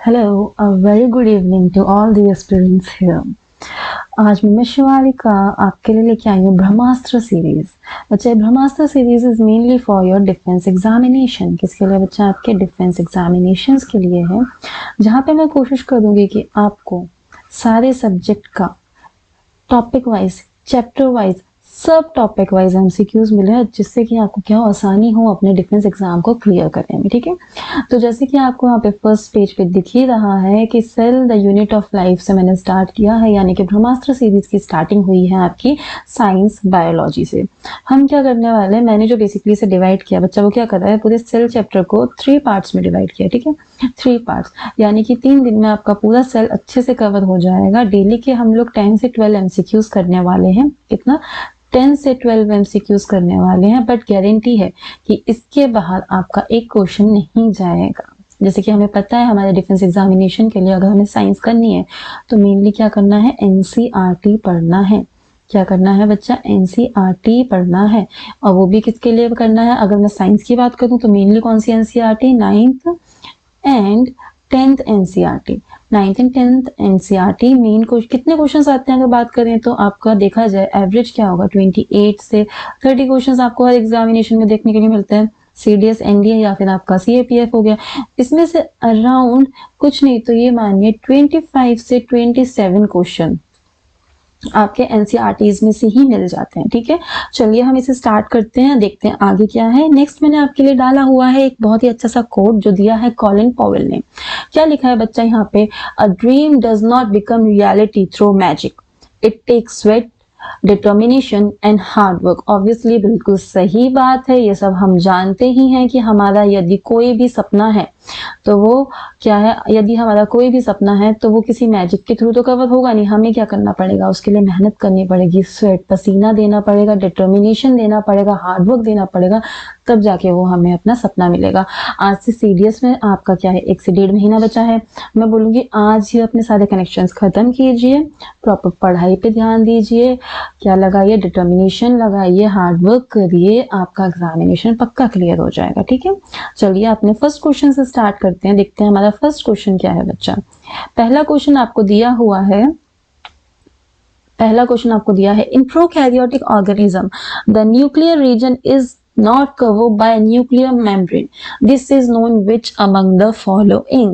Hello, a very good evening to all the aspirants here. आज मैं शिवालिका आपके लिए लेके आई हूँ ब्रह्मास्त्र सीरीज। बच्चे Brahmastra series is mainly for your defence examination. किसके लिए बच्चा? आपके डिफेंस एग्जामिनेशंस के लिए है, जहाँ पे मैं कोशिश करूंगी कि आपको सारे सब्जेक्ट का टॉपिक वाइज, चैप्टर वाइज, सब टॉपिक वाइज एमसीक्यूज मिले, जिससे कि आपको क्या आसानी हो अपने डिफेंस एग्जाम को क्लियर करने में। ठीक है, तो जैसे कि आपको यहाँ पे फर्स्ट पेज पे दिख ही रहा है कि cell the unit of life से मैंने स्टार्ट किया है, यानी कि ब्रह्मास्त्र सीरीज की स्टार्टिंग हुई है आपकी साइंस बायोलॉजी से। हम क्या करने वाले हैं, मैंने जो बेसिकली से डिवाइड किया, बच्चा वो क्या कर रहा है, पूरे सेल चैप्टर को 3 पार्ट्स में डिवाइड किया। ठीक है, 3 पार्ट्स, यानी कि 3 दिन में आपका पूरा सेल अच्छे से कवर हो जाएगा। डेली के हम लोग 10 से 12 एमसीक्यूज करने वाले हैं। कितना? 10 से 12 एमसीक्यूज करने वाले हैं, बट गारंटी है कि इसके बाहर आपका एक क्वेश्चन नहीं जाएगा। जैसे कि हमें पता है हमारे डिफेंस एग्जामिनेशन के लिए अगर हमें साइंस करनी है तो मेनली क्या करना है, एनसीईआरटी पढ़ना है। क्या करना है बच्चा? एनसीईआरटी पढ़ना है। और वो भी किसके लिए करना है? अगर मैं साइंस की बात करूं तो मेनली कौन सी NCERT? 9th and 10th NCERT. 9th and 10th NCERT मेन कितने क्वेश्चंस आते हैं अगर बात करें तो आपका देखा जाए एवरेज क्या होगा, 28 से 30 क्वेश्चंस आपको हर एग्जामिनेशन में देखने के लिए मिलते हैं। सीडीएस, एनडीए या फिर आपका सीएपीएफ हो गया, इसमें से अराउंड कुछ नहीं तो ये मानिए 25 से 27 क्वेश्चन आपके एनसीईआरटीज में से ही मिल जाते हैं। ठीक है, चलिए हम इसे स्टार्ट करते हैं, देखते हैं आगे क्या है। नेक्स्ट मैंने आपके लिए डाला हुआ है एक बहुत ही अच्छा सा कोट जो दिया है कॉलिन पॉवेल ने। क्या लिखा है बच्चा यहाँ पे? A dream does not become reality through magic, it takes sweat, determination and hard work. Obviously बिल्कुल सही बात है, ये सब हम जानते ही हैं कि हमारा यदि कोई भी सपना है तो वो क्या है, यदि हमारा कोई भी सपना है तो वो किसी मैजिक के थ्रू तो कवर होगा नहीं। हमें क्या करना पड़ेगा, उसके लिए मेहनत करनी पड़ेगी, स्वेट पसीना देना पड़ेगा, डिटर्मिनेशन देना पड़ेगा, हार्ड वर्क देना पड़ेगा, तब जाके वो हमें अपना सपना मिलेगा। आज से सीडीएस में आपका क्या है, 1 से 1.5 महीना बचा है। मैं बोलूंगी आज ही अपने सारे कनेक्शंस खत्म कीजिए, प्रॉपर पढ़ाई पे ध्यान दीजिए, क्या लगाइए, डिटर्मिनेशन लगाइए, हार्ड वर्क करिए, आपका एग्जामिनेशन पक्का क्लियर हो जाएगा। ठीक है, चलिए अपने फर्स्ट क्वेश्चन से स्टार्ट करते हैं, देखते हैं हमारा फर्स्ट क्वेश्चन क्या है बच्चा। पहला क्वेश्चन आपको दिया हुआ है, पहला क्वेश्चन आपको दिया है, इन prokaryotic organism the nuclear region is not covered by a nuclear membrane. This is known which among the following?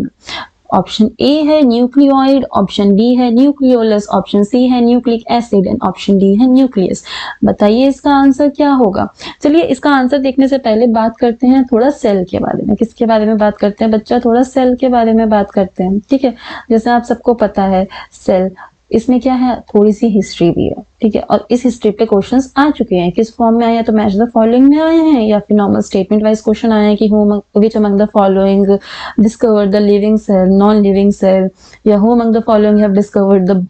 Option A है न्यूक्लियोइड, ऑप्शन बी है न्यूक्लियोलस, ऑप्शन सी है nucleic acid and option D है nucleus. बताइए इसका answer क्या होगा। चलिए इसका आंसर देखने से पहले बात करते हैं थोड़ा सेल के बारे में। किसके बारे में बात करते हैं बच्चा? थोड़ा सेल के बारे में बात करते हैं। ठीक है, जैसे आप सबको पता है सेल, इसमें क्या है, थोड़ी सी हिस्ट्री भी है। ठीक है, और इस हिस्ट्री पे क्वेश्चंस आ चुके हैं। किस फॉर्म में आए हैं? तो मैच द फॉलोइंग में आए हैं, या फिर नॉर्मल स्टेटमेंट वाइज क्वेश्चन आए हैं कि which among the following discovered the living cell, non living cell, या who among the following have discovered the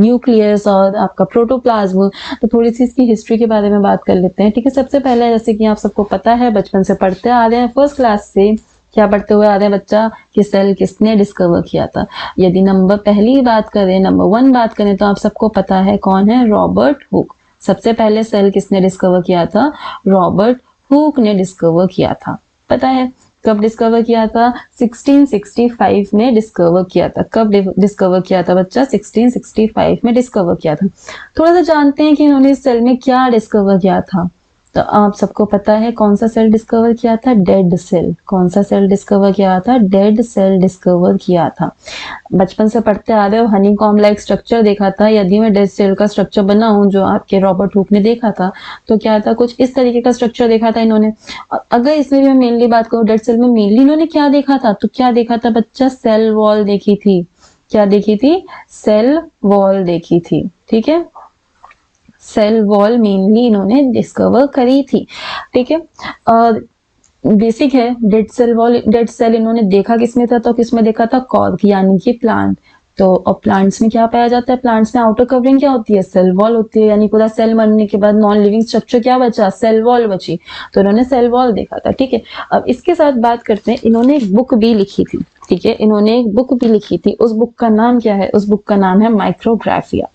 nucleus और आपका प्रोटोप्लाज्म। तो थोड़ी सी इसकी हिस्ट्री के बारे में बात कर लेते हैं। ठीक है, सबसे पहले जैसे कि आप सबको पता है, बचपन से पढ़ते आ रहे हैं, फर्स्ट क्लास से क्या पढ़ते हुए आ रहे हैं बच्चा, कि सेल किसने डिस्कवर किया था। यदि नंबर पहली बात करें, नंबर 1 बात करें, तो आप सबको पता है कौन है, रॉबर्ट हुक। सबसे पहले सेल किसने डिस्कवर किया था? रॉबर्ट हुक ने डिस्कवर किया था। पता है कब डिस्कवर किया था? 1665 में डिस्कवर किया था। कब डिस्कवर किया था बच्चा? 1665 में डिस्कवर किया था। थोड़ा सा जानते हैं कि इन्होंने सेल में क्या डिस्कवर किया था। तो आप सबको पता है कौन सा सेल डिस्कवर किया था? Dead cell. कौन सा सेल डिस्कवर किया था? डेड सेल डिस्कवर किया था। बचपन से पढ़ते आ रहे हो, हनीकॉम्ब लाइक स्ट्रक्चर देखा था। यदि मैं डेड सेल का स्ट्रक्चर बना हूं जो आपके रॉबर्ट हुक ने देखा था, तो क्या था, कुछ इस तरीके का स्ट्रक्चर देखा था इन्होंने। अगर इसमें भी मैं मेनली बात करूं, डेड सेल में मेनली इन्होंने क्या देखा था, तो क्या देखा था बच्चा? सेल वॉल देखी थी। क्या देखी थी? सेल वॉल देखी थी। ठीक है, सेल वॉल मेनली इन्होंने डिस्कवर करी थी। ठीक है, बेसिक है dead cell wall. Dead cell इन्होंने देखा किसमें था, तो किसमें देखा था? कॉर्क, यानी कि प्लांट। तो और प्लांट्स में क्या पाया जाता है? प्लांट्स में आउटर कवरिंग क्या होती है? सेल वॉल होती है। यानी पूरा सेल मरने के बाद नॉन लिविंग स्ट्रक्चर क्या बचा? सेल वॉल बची। तो इन्होंने सेल वॉल देखा था। ठीक है, अब इसके साथ बात करते हैं, इन्होंने एक बुक भी लिखी थी। ठीक है, इन्होंने एक बुक भी लिखी थी। उस बुक का नाम क्या है? उस बुक का नाम है माइक्रोग्राफिया।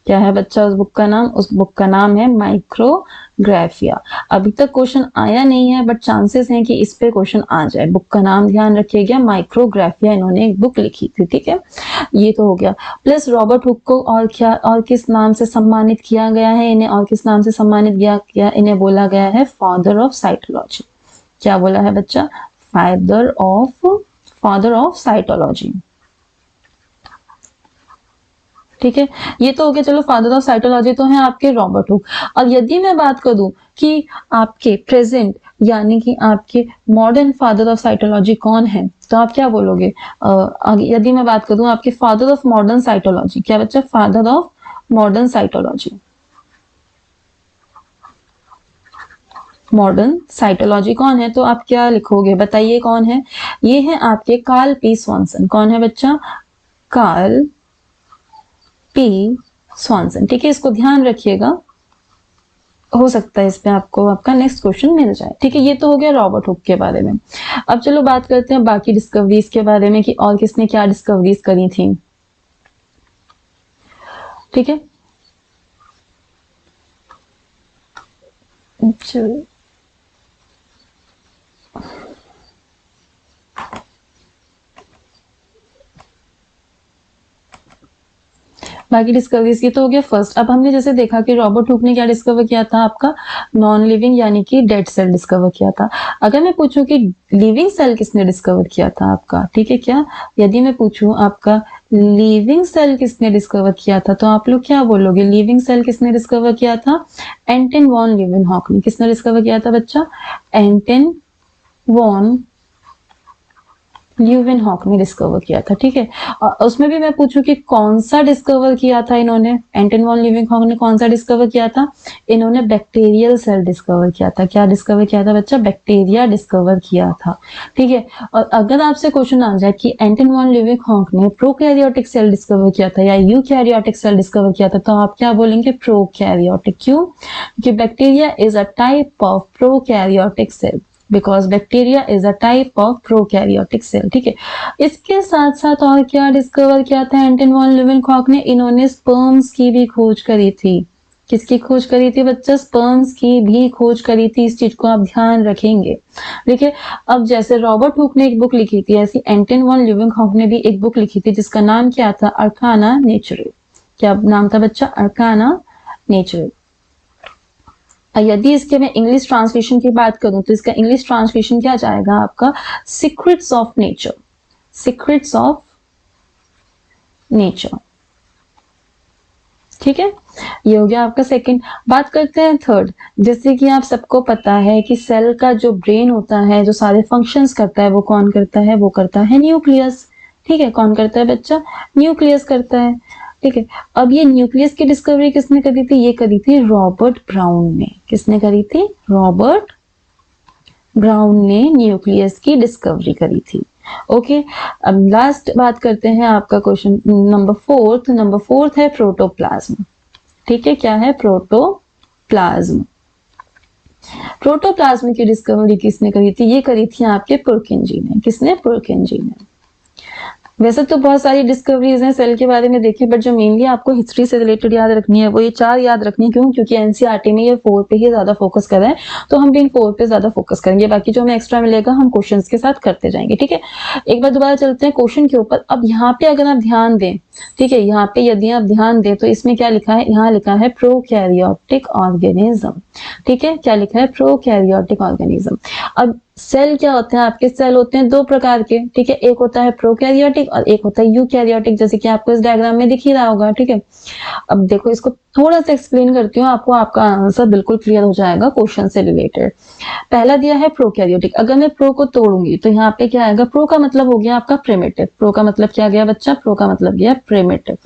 क्या है बच्चा उस बुक का नाम? उस बुक का नाम है माइक्रोग्राफिया। अभी तक क्वेश्चन आया नहीं है बट चांसेस हैं कि इस पे क्वेश्चन आ जाए। बुक का नाम ध्यान रखिएगा, माइक्रोग्राफिया इन्होंने एक बुक लिखी थी, ठीक है। ये तो हो गया। प्लस रॉबर्ट हुक को और क्या और किस नाम से सम्मानित किया गया है? इन्हें और किस नाम से सम्मानित किया? इन्हें बोला गया है फादर ऑफ साइटोलॉजी। क्या बोला है बच्चा? फादर ऑफ साइटोलॉजी, ठीक है। ये तो हो गया, चलो फादर ऑफ साइटोलॉजी तो है आपके रॉबर्ट हुक। और यदि मैं बात करूं कि आपके प्रेजेंट यानी कि आपके मॉडर्न फादर ऑफ साइटोलॉजी कौन है, तो आप क्या बोलोगे? यदि मैं बात करूं आपके फादर ऑफ मॉडर्न साइटोलॉजी, क्या बच्चा? Father of modern cytology, modern cytology कौन है? तो आप क्या लिखोगे, बताइए कौन है? ये है आपके कार्ल पी स्वानसन। कौन है बच्चा? कार्ल पी स्वानसन, ठीक है। इसको ध्यान रखिएगा, हो सकता है इस पे आपको आपका नेक्स्ट क्वेश्चन मिल जाए, ठीक है। ये तो हो गया रॉबर्ट हुक के बारे में। अब चलो बात करते हैं बाकी डिस्कवरीज के बारे में कि और किसने क्या डिस्कवरीज करी थी, ठीक है। चलो बाकी डिस्कवरीज की तो हो गया फर्स्ट। अब हमने जैसे देखा कि रॉबर्ट हुक ने क्या डिस्कवर किया था आपका? नॉन लिविंग यानी कि डेड सेल डिस्कवर किया था। अगर मैं पूछूं कि लिविंग सेल किसने डिस्कवर किया था आपका, ठीक है क्या? यदि मैं पूछूं आपका लिविंग सेल किसने डिस्कवर किया था, तो आप लोग क्या बोलोगे? लिविंग सेल किसने डिस्कवर किया था? एंटन वॉन लीवेनहॉक ने। किसने डिस्कवर किया था बच्चा? एंटन वॉन ल्यूवेनहॉक ने डिस्कवर किया था, ठीक है। और उसमें भी मैं पूछूं कि कौन सा डिस्कवर किया था इन्होंने? एंटन वॉन ल्यूवेनहॉक ने कौन सा डिस्कवर किया था? इन्होंने बैक्टीरियल सेल डिस्कवर किया था। क्या डिस्कवर किया था बच्चा? बैक्टीरिया डिस्कवर किया था, ठीक है। और अगर आपसे क्वेश्चन आ जाए कि एंटन वॉन ल्यूवेनहॉक ने प्रोकैरियोटिक सेल डिस्कवर किया था या यूकैरियोटिक सेल डिस्कवर किया था, तो आप क्या बोलेंगे? प्रोकैरियोटिक। क्यों? क्योंकि bacteria is a type of prokaryotic cell, because bacteria is a type of prokaryotic cell, ठीक है। इसके साथ साथ और क्या डिस्कवर किया था एंटन वॉन लीवेनहॉक ने? इन्होंने स्पर्म्स की भी खोज करी थी। किसकी खोज करी थी बच्चा? स्पर्म्स की भी खोज करी थी। इस चीज को आप ध्यान रखेंगे, ठीक है। अब जैसे रॉबर्ट हुक ने एक बुक लिखी थी, ऐसी एंटन वॉन लीवेनहॉक ने भी एक बुक लिखी थी जिसका नाम क्या था? अर्काना नेचुरल। क्या नाम था बच्चा? अर्काना नेचुरल। यदि इसके मैं इंग्लिश ट्रांसलेशन की बात करूं तो इसका इंग्लिश ट्रांसलेशन क्या जाएगा आपका? Secrets of nature. Secrets of nature, ठीक है। ये हो गया आपका सेकंड। बात करते हैं थर्ड। जैसे कि आप सबको पता है कि सेल का जो ब्रेन होता है, जो सारे फंक्शंस करता है, वो कौन करता है? वो करता है न्यूक्लियस, ठीक है। कौन करता है बच्चा? न्यूक्लियस करता है, ठीक है। अब ये न्यूक्लियस की डिस्कवरी किसने करी थी? ये करी थी रॉबर्ट ब्राउन ने। किसने करी थी? रॉबर्ट ब्राउन ने न्यूक्लियस की डिस्कवरी करी थी, ओके। अब लास्ट बात करते हैं आपका question number fourth. Number fourth है प्रोटोप्लाज्म, ठीक है। क्या है? प्रोटोप्लाज्म। प्रोटोप्लाज्म की डिस्कवरी किसने करी थी? ये करी थी आपके पुरकिंजी ने। किसने? पुरकिंजी ने। वैसे तो बहुत सारी डिस्कवरीज हैं सेल के बारे में देखिए, बट जो मेनली आपको हिस्ट्री से रिलेटेड याद रखनी है वो ये 4 याद रखनी है। क्यों? क्योंकि एनसीईआरटी में ये 4 पे ही ज्यादा फोकस कर रहे हैं, तो हम भी इन 4 पे ज्यादा फोकस करेंगे। बाकी जो हमें एक्स्ट्रा मिलेगा हम क्वेश्चंस के साथ करते जाएंगे, ठीक है। एक बार दोबारा चलते हैं क्वेश्चन के ऊपर। अब यहाँ पे अगर आप ध्यान दें, ठीक है, यहाँ पे यदि आप ध्यान दें तो इसमें क्या लिखा है? यहाँ लिखा है प्रोकैरियोटिक ऑर्गेनिज्म, ठीक है। क्या लिखा है? Prokaryotic organism. अब सेल क्या होते हैं आपके? सेल होते हैं 2 प्रकार के, ठीक है। एक होता है प्रोकैरियोटिक और एक होता है यूकैरियोटिक, जैसे कि आपको इस डायग्राम में दिख ही रहा होगा, ठीक है। अब देखो इसको थोड़ा सा एक्सप्लेन करती हूँ, आपको आपका आंसर बिल्कुल क्लियर हो जाएगा क्वेश्चन से रिलेटेड। पहला दिया है प्रोकैरियोटिक। अगर मैं प्रो को तोड़ूंगी तो यहाँ पे क्या आएगा? प्रो का मतलब हो गया आपका प्रिमिटिव। प्रो का मतलब क्या गया बच्चा? प्रो का मतलब गया प्रिमिटिव,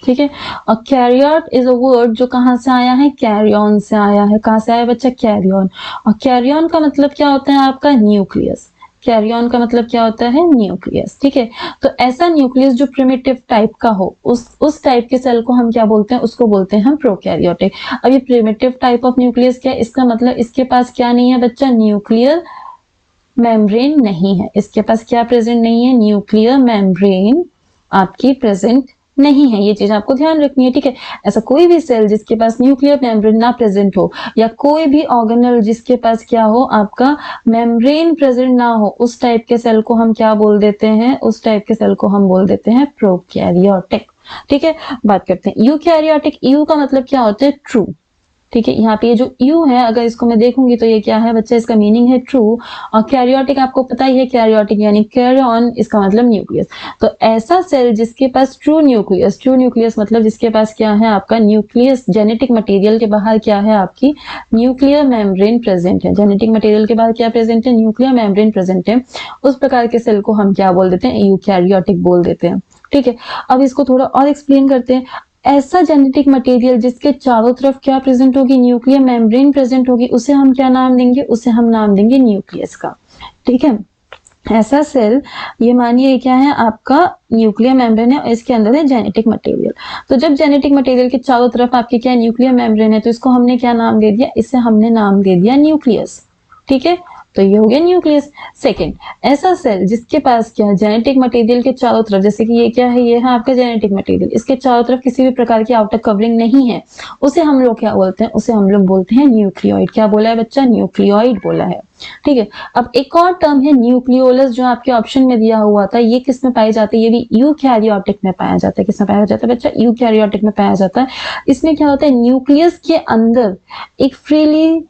ठीक है। और कैरियट इज अ वर्ड जो कहां से आया है? कैरियन से आया है। कहां से आया बच्चा? कैरियन। और कैरियन का मतलब क्या होता है आपका? न्यूक्लियस। कैरियन का मतलब क्या होता है? न्यूक्लियस, ठीक है। तो ऐसा न्यूक्लियस जो प्रिमिटिव टाइप का हो, उस टाइप के सेल को हम क्या बोलते हैं? उसको बोलते हैं हम प्रोकैरियोटिक। अब ये प्रिमिटिव टाइप ऑफ न्यूक्लियस क्या है? इसका मतलब इसके पास क्या नहीं है बच्चा? न्यूक्लियर मेम्ब्रेन नहीं है। इसके पास क्या प्रेजेंट नहीं है? न्यूक्लियर मेम्ब्रेन आपकी प्रेजेंट नहीं है। ये चीज आपको ध्यान रखनी है, ठीक है। ऐसा कोई भी सेल जिसके पास न्यूक्लियर मेम्ब्रेन ना प्रेजेंट हो, या कोई भी ऑर्गेनल जिसके पास क्या हो, आपका मेम्ब्रेन प्रेजेंट ना हो, उस टाइप के सेल को हम क्या बोल देते हैं, उस टाइप के सेल को हम बोल देते हैं प्रोकैरियोटिक, ठीक है। बात करते हैं यूकैरियोटिक। यू का मतलब क्या होता है, ट्रू, ठीक है। यहाँ पे ये जो यू है, अगर इसको मैं देखूंगी तो ये क्या है बच्चा, इसका मीनिंग है ट्रू। और कैरियोटिक आपको पता ही है, कैरियोटिक यानी कैरी ऑन, इसका मतलब न्यूक्लियस। तो ऐसा सेल जिसके पास ट्रू न्यूक्लियस, ट्रू न्यूक्लियस मतलब जिसके पास क्या है, आपका न्यूक्लियस, जेनेटिक मटेरियल के बाहर क्या है, आपकी न्यूक्लियर मेम्ब्रेन प्रेजेंट है। जेनेटिक मटेरियल के बाहर क्या प्रेजेंट है, न्यूक्लियर मेम्ब्रेन प्रेजेंट है। उस प्रकार के सेल को हम क्या बोल देते हैं, यूकैरियोटिक बोल देते हैं, ठीक है। अब इसको थोड़ा और एक्सप्लेन करते हैं। ऐसा जेनेटिक मटेरियल जिसके चारों तरफ क्या प्रेजेंट होगी, न्यूक्लियर मेम्ब्रेन प्रेजेंट होगी, उसे हम क्या नाम देंगे, उसे हम नाम देंगे न्यूक्लियस का, ठीक है। ऐसा सेल, ये मानिए क्या है, आपका न्यूक्लियर मेम्ब्रेन है और इसके अंदर है जेनेटिक मटेरियल। तो जब जेनेटिक मटेरियल के चारों तरफ आपके क्या न्यूक्लियर मेम्ब्रेन है, तो इसको हमने क्या नाम दे दिया, इसे हमने नाम दे दिया न्यूक्लियस, ठीक है। तो ये हो गया न्यूक्लियस। सेकंड, ऐसा सेल जिसके पास क्या, जेनेटिक मटेरियल के चारों तरफ, जैसे कि ये क्या है, ये है आपका जेनेटिक मटेरियल, इसके चारों तरफ किसी भी प्रकार की आउटर कवरिंग नहीं है, उसे हम लोग क्या बोलते हैं, उसे हम लोग बोलते हैं न्यूक्लियोइड। क्या बोला है बच्चा, न्यूक्लियोइड बोला है, ठीक है। अब एक और टर्म है न्यूक्लियोलस, जो आपके ऑप्शन में दिया हुआ था। ये किस में पाई जाती है, ये भी यूकैरियोटिक में पाया जाता है। किस में पाया जाता है बच्चा, यूकैरियोटिक में पाया जाता है। इसमें क्या होता है, न्यूक्लियस के अंदर एक फ्रीली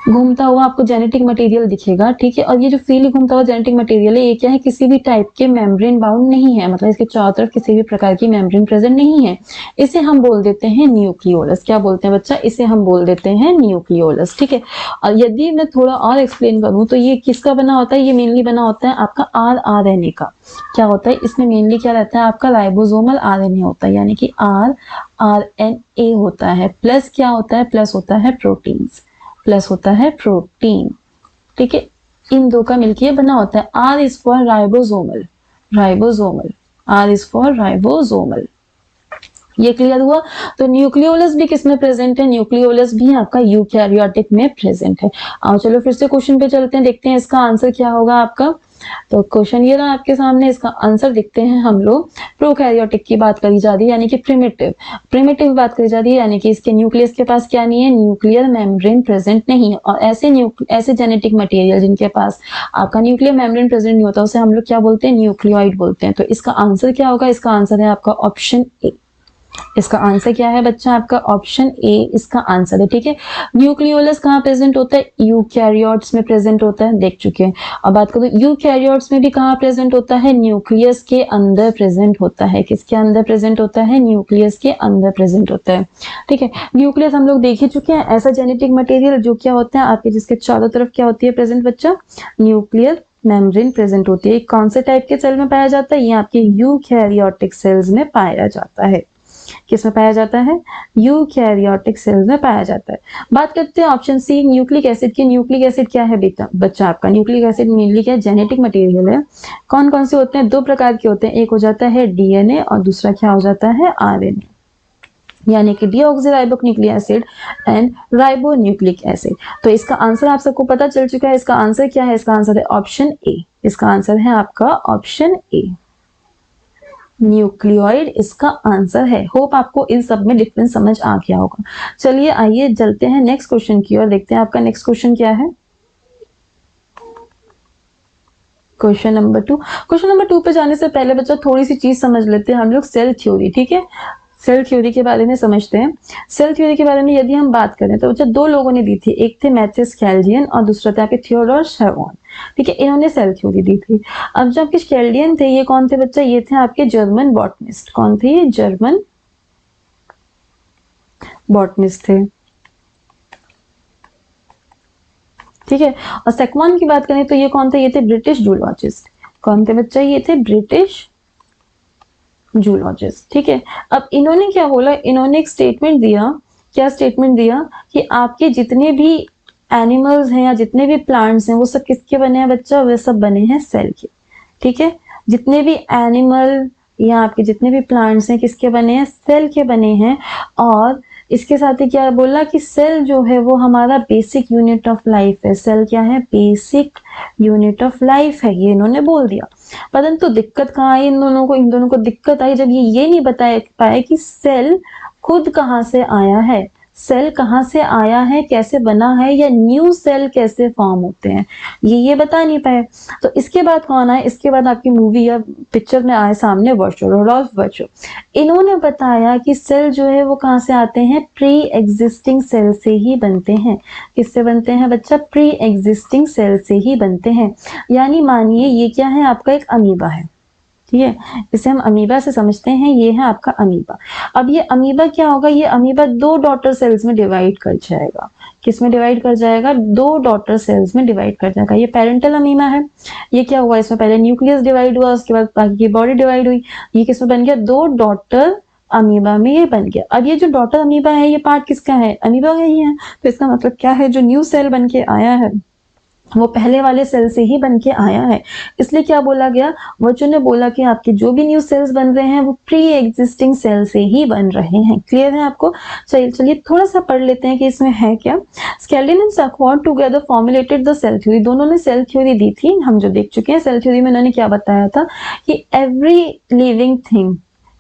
घूमता हुआ आपको जेनेटिक मटेरियल दिखेगा, ठीक है। और ये जो फ्रीली घूमता हुआ जेनेटिक मटेरियल है, ये क्या है, किसी भी टाइप के मेम्ब्रेन बाउंड नहीं है, मतलब इसके चारों तरफ किसी भी प्रकार की मेम्ब्रेन प्रेजेंट नहीं है। इसे हम बोल देते हैं न्यूक्लियोलस। क्या बोलते हैं बच्चा, इसे हम बोल देते हैं न्यूक्लियोलस, ठीक है। और यदि मैं थोड़ा और एक्सप्लेन करूं तो ये किसका बना होता है, ये मेनली बना होता है आपका RNA का। क्या होता है, इसमें मेनली क्या रहता है, आपका राइबोसोमल RNA होता है, यानी कि RNA होता है, प्लस क्या होता है, प्लस होता है प्रोटीन्स, प्लस होता है प्रोटीन, ठीक है। इन दो का मिलकर बना होता है। R is for ribosomal, ribosomal, R is for ribosomal. ये क्लियर हुआ। तो न्यूक्लियोलस भी किसमें प्रेजेंट है, न्यूक्लियोलस भी आपका यूकैरियोटिक में प्रेजेंट है। आओ चलो फिर से क्वेश्चन पे चलते हैं, देखते हैं इसका आंसर क्या होगा आपका। तो क्वेश्चन ये रहा आपके सामने, इसका आंसर देखते हैं हम लोग। प्रोकैरियोटिक की बात करी जा रही है, यानी कि प्रिमिटिव, प्रिमिटिव बात करी जा रही है, यानी कि इसके न्यूक्लियस के पास क्या नहीं है, न्यूक्लियर मेम्ब्रेन प्रेजेंट नहीं है। और ऐसे जेनेटिक मटेरियल जिनके पास आपका न्यूक्लियर मेम्ब्रेन प्रेजेंट नहीं होता, उसे हम लोग क्या बोलते हैं, न्यूक्लियोइड बोलते हैं। तो इसका आंसर क्या होगा, इसका आंसर है आपका ऑप्शन ए। इसका आंसर क्या है बच्चा, आपका ऑप्शन ए इसका आंसर है, ठीक है। न्यूक्लियोलस कहाँ प्रेजेंट होता है, यूकैरियोट्स में प्रेजेंट होता है, देख चुके हैं। अब बात करो यूकैरियोट्स में भी कहाँ प्रेजेंट होता है, न्यूक्लियस के अंदर प्रेजेंट होता है। किसके अंदर प्रेजेंट होता है, न्यूक्लियस के अंदर प्रेजेंट होता है, ठीक है। न्यूक्लियस हम लोग देख ही चुके हैं, ऐसा जेनेटिक मटेरियल जो क्या होता है आपके, जिसके चारों तरफ क्या होती है प्रेजेंट बच्चा, न्यूक्लियर मेम्ब्रेन प्रेजेंट होती है। कौन से टाइप के सेल में पाया जाता है, ये आपके यूकैरियोटिक सेल्स में पाया जाता है। किसमें पाया जाता है, यूकैरियोटिक सेल्स में पाया जाता है। बात करते हैं ऑप्शन सी, न्यूक्लिक एसिड की। न्यूक्लिक एसिड क्या है बेटा बच्चा आपका, न्यूक्लिक एसिड मेनली क्या है, जेनेटिक मटेरियल है। कौन कौन से होते हैं, दो प्रकार के होते हैं, एक हो जाता है DNA और दूसरा क्या हो जाता है, RNA, यानी कि deoxyribonucleic acid and ribonucleic acid. तो इसका आंसर आप सबको पता चल चुका है। इसका आंसर क्या है, इसका आंसर है ऑप्शन ए। इसका आंसर है आपका ऑप्शन ए, न्यूक्लियोइड इसका आंसर है। होप आपको इन सब में डिफरेंस समझ आ गया होगा। चलिए आइए चलते हैं नेक्स्ट क्वेश्चन की ओर, देखते हैं आपका नेक्स्ट क्वेश्चन क्या है। Question number 2। क्वेश्चन नंबर 2 पे जाने से पहले बच्चा थोड़ी सी चीज समझ लेते हैं हम लोग, सेल थ्योरी, ठीक है। सेल थ्योरी के बारे में समझते हैं। सेल थ्योरी के बारे में यदि हम बात करें तो बच्चा दो लोगों ने दी थी, एक थे मैथ्यूस कैल्डियन और दूसरा था थियोडोर शेवॉन, ठीक है। इन्होंने सेल थ्योरी दी थी। अब जो आपके कैल्डियन थे, ये कौन थे बच्चा, ये थे आपके जर्मन बॉटनिस्ट। कौन थे ये, जर्मन बॉटनिस्ट थे, ठीक है। और सेकवान की बात करें तो ये कौन थे, ये थे ब्रिटिश जूलॉजिस्ट। कौन थे बच्चा, ये थे ब्रिटिश जूलॉजिस्ट, ठीक है। अब इन्होंने क्या बोला, इन्होंने एक स्टेटमेंट दिया। क्या स्टेटमेंट दिया कि आपके जितने भी एनिमल्स हैं या जितने भी प्लांट्स हैं वो सब किसके बने हैं बच्चा, वे सब बने हैं सेल के, ठीक है। जितने भी एनिमल या आपके जितने भी प्लांट्स हैं किसके बने हैं, सेल के बने हैं। और इसके साथ ही क्या बोला कि सेल जो है वो हमारा बेसिक यूनिट ऑफ लाइफ है। सेल क्या है, बेसिक यूनिट ऑफ लाइफ है, ये इन्होंने बोल दिया। परंतु दिक्कत कहाँ आई इन दोनों को दिक्कत आई जब ये नहीं बता पाए कि सेल खुद कहाँ से आया है, सेल कहाँ से आया है, कैसे बना है, या न्यू सेल कैसे फॉर्म होते हैं, ये बता नहीं पाए। तो इसके बाद कौन आए, इसके बाद आपकी मूवी या पिक्चर में आए सामने वर्चो, रोडोल्फ वर्चो। इन्होंने बताया कि सेल जो है वो कहाँ से आते हैं, प्री एग्जिस्टिंग सेल से ही बनते हैं। किससे बनते हैं बच्चा, प्री एग्जिस्टिंग सेल से ही बनते हैं। यानी मानिए ये क्या है, आपका एक अमीबा है, ठीक है, इसे हम अमीबा से समझते हैं, ये है आपका अमीबा। अब ये अमीबा क्या होगा, ये अमीबा दो डॉटर सेल्स में डिवाइड कर जाएगा। किस में डिवाइड कर जाएगा, दो डॉटर सेल्स में डिवाइड कर जाएगा। ये पेरेंटल अमीबा है, ये क्या हुआ, इसमें पहले न्यूक्लियस डिवाइड हुआ, उसके बाद बाकी की बॉडी डिवाइड हुई। ये किसमें बन गया, दो डॉटर अमीबा में ये बन गया। अब ये जो डॉटर अमीबा है, ये पार्ट किसका है, अमीबा का ही है। तो इसका मतलब क्या है, जो न्यू सेल बन के आया है वो पहले वाले सेल से ही बन के आया है। इसलिए क्या बोला गया, बच्चों ने बोला कि आपके जो भी न्यू सेल्स बन रहे हैं वो प्री एग्जिस्टिंग सेल से ही बन रहे हैं। क्लियर है आपको। चलिए थोड़ा सा पढ़ लेते हैं कि इसमें है क्या। स्केल्डन एंड सैकवार्ड together formulated the cell theory. दोनों ने सेल थ्योरी दी थी, हम जो देख चुके हैं। सेल थ्योरी में उन्होंने क्या बताया था कि एवरी लिविंग थिंग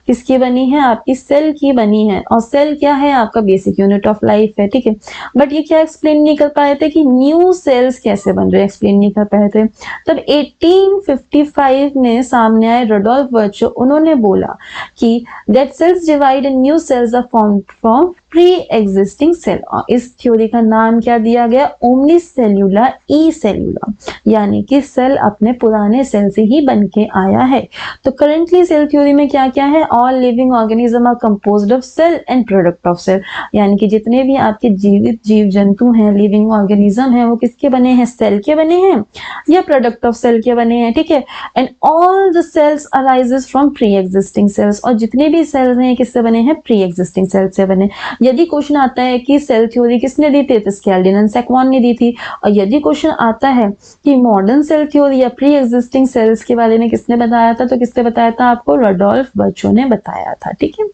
किसकी बनी है, आपकी सेल की बनी है। और सेल क्या है, आपका बेसिक यूनिट ऑफ लाइफ है, ठीक है। बट ये क्या एक्सप्लेन नहीं कर पाए थे कि न्यू सेल्स कैसे बन रहे, एक्सप्लेन नहीं कर पाए थे। तब 1855 में सामने आए रोडोल्फ वर्चो, उन्होंने बोला कि that cells divide and new cells are formed from pre existing cell. और इस थ्योरी का नाम क्या दिया गया, ओमनी सेल्यूला ई सेल्यूला, यानी कि सेल अपने पुराने सेल से ही बन के आया है। तो करेंटली सेल थ्योरी में क्या क्या है, all living organism are composed of cell and product of cell. यानी कि जितने भी आपके जीवित जीव जंतु हैं, लिविंग ऑर्गेनिज्म हैं, वो किसके बने हैं, सेल के बने हैं या प्रोडक्ट ऑफ सेल के बने हैं, ठीक है। And all the cells arises from pre existing cells. और जितने भी सेल्स हैं किससे बने हैं, प्री एग्जिस्टिंग सेल से बने। यदि क्वेश्चन आता है कि सेल थ्योरी किसने दी थी, तो स्केल्डन एंड सैकवार्ड ने दी थी। और यदि क्वेश्चन आता है कि मॉडर्न सेल थ्योरी या प्री एग्जिस्टिंग सेल्स के बारे में किसने बताया था, तो किसने बताया था, आपको रोडोल्फ वर्चो ने बताया था, ठीक है।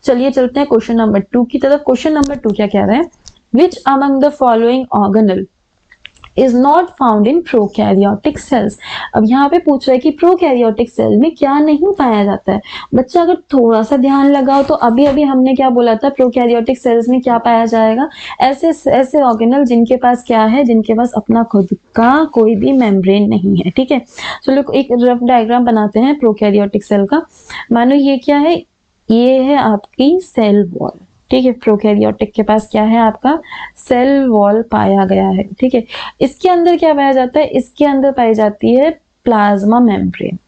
चलिए चलते हैं क्वेश्चन नंबर 2 की तरफ। क्वेश्चन नंबर 2 क्या कह रहे हैं, विच among the following organelle is not found in prokaryotic cells। अब यहाँ पे पूछ रहा है कि प्रोकैरियोटिक सेल में क्या नहीं पाया जाता है। बच्चा अगर थोड़ा सा ध्यान लगाओ तो अभी अभी हमने क्या बोला था, प्रोकैरियोटिक सेल्स में क्या पाया जाएगा, ऐसे ऐसे ऑर्गेनल जिनके पास क्या है, जिनके पास अपना खुद का कोई भी मेम्ब्रेन नहीं है, ठीक है। चलो एक रफ डायग्राम बनाते हैं प्रोकैरियोटिक सेल का। मानो ये क्या है, ये है आपकी सेल वॉल, ठीक है। प्रोकैरियोटिक के पास क्या है, आपका सेल वॉल पाया गया है, ठीक है। इसके अंदर क्या पाया जाता है, इसके अंदर पाई जाती है प्लाज्मा मेम्ब्रेन,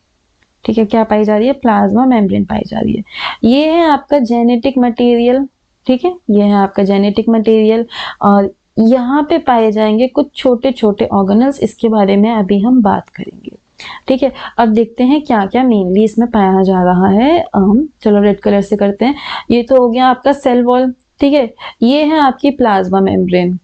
ठीक है। क्या पाई जा रही है, प्लाज्मा मेम्ब्रेन पाई जा रही है। ये है आपका जेनेटिक मटेरियल, ठीक है, ये है आपका जेनेटिक मटेरियल। और यहाँ पे पाए जाएंगे कुछ छोटे छोटे ऑर्गेनल्स, इसके बारे में अभी हम बात करेंगे, ठीक है। अब देखते हैं क्या क्या मेनली इसमें पाया जा रहा है। चलो रेड कलर से करते हैं। ये तो हो गया आपका सेल वॉल, ठीक है। ये है आपकी प्लाज्मा मेम्ब्रेन।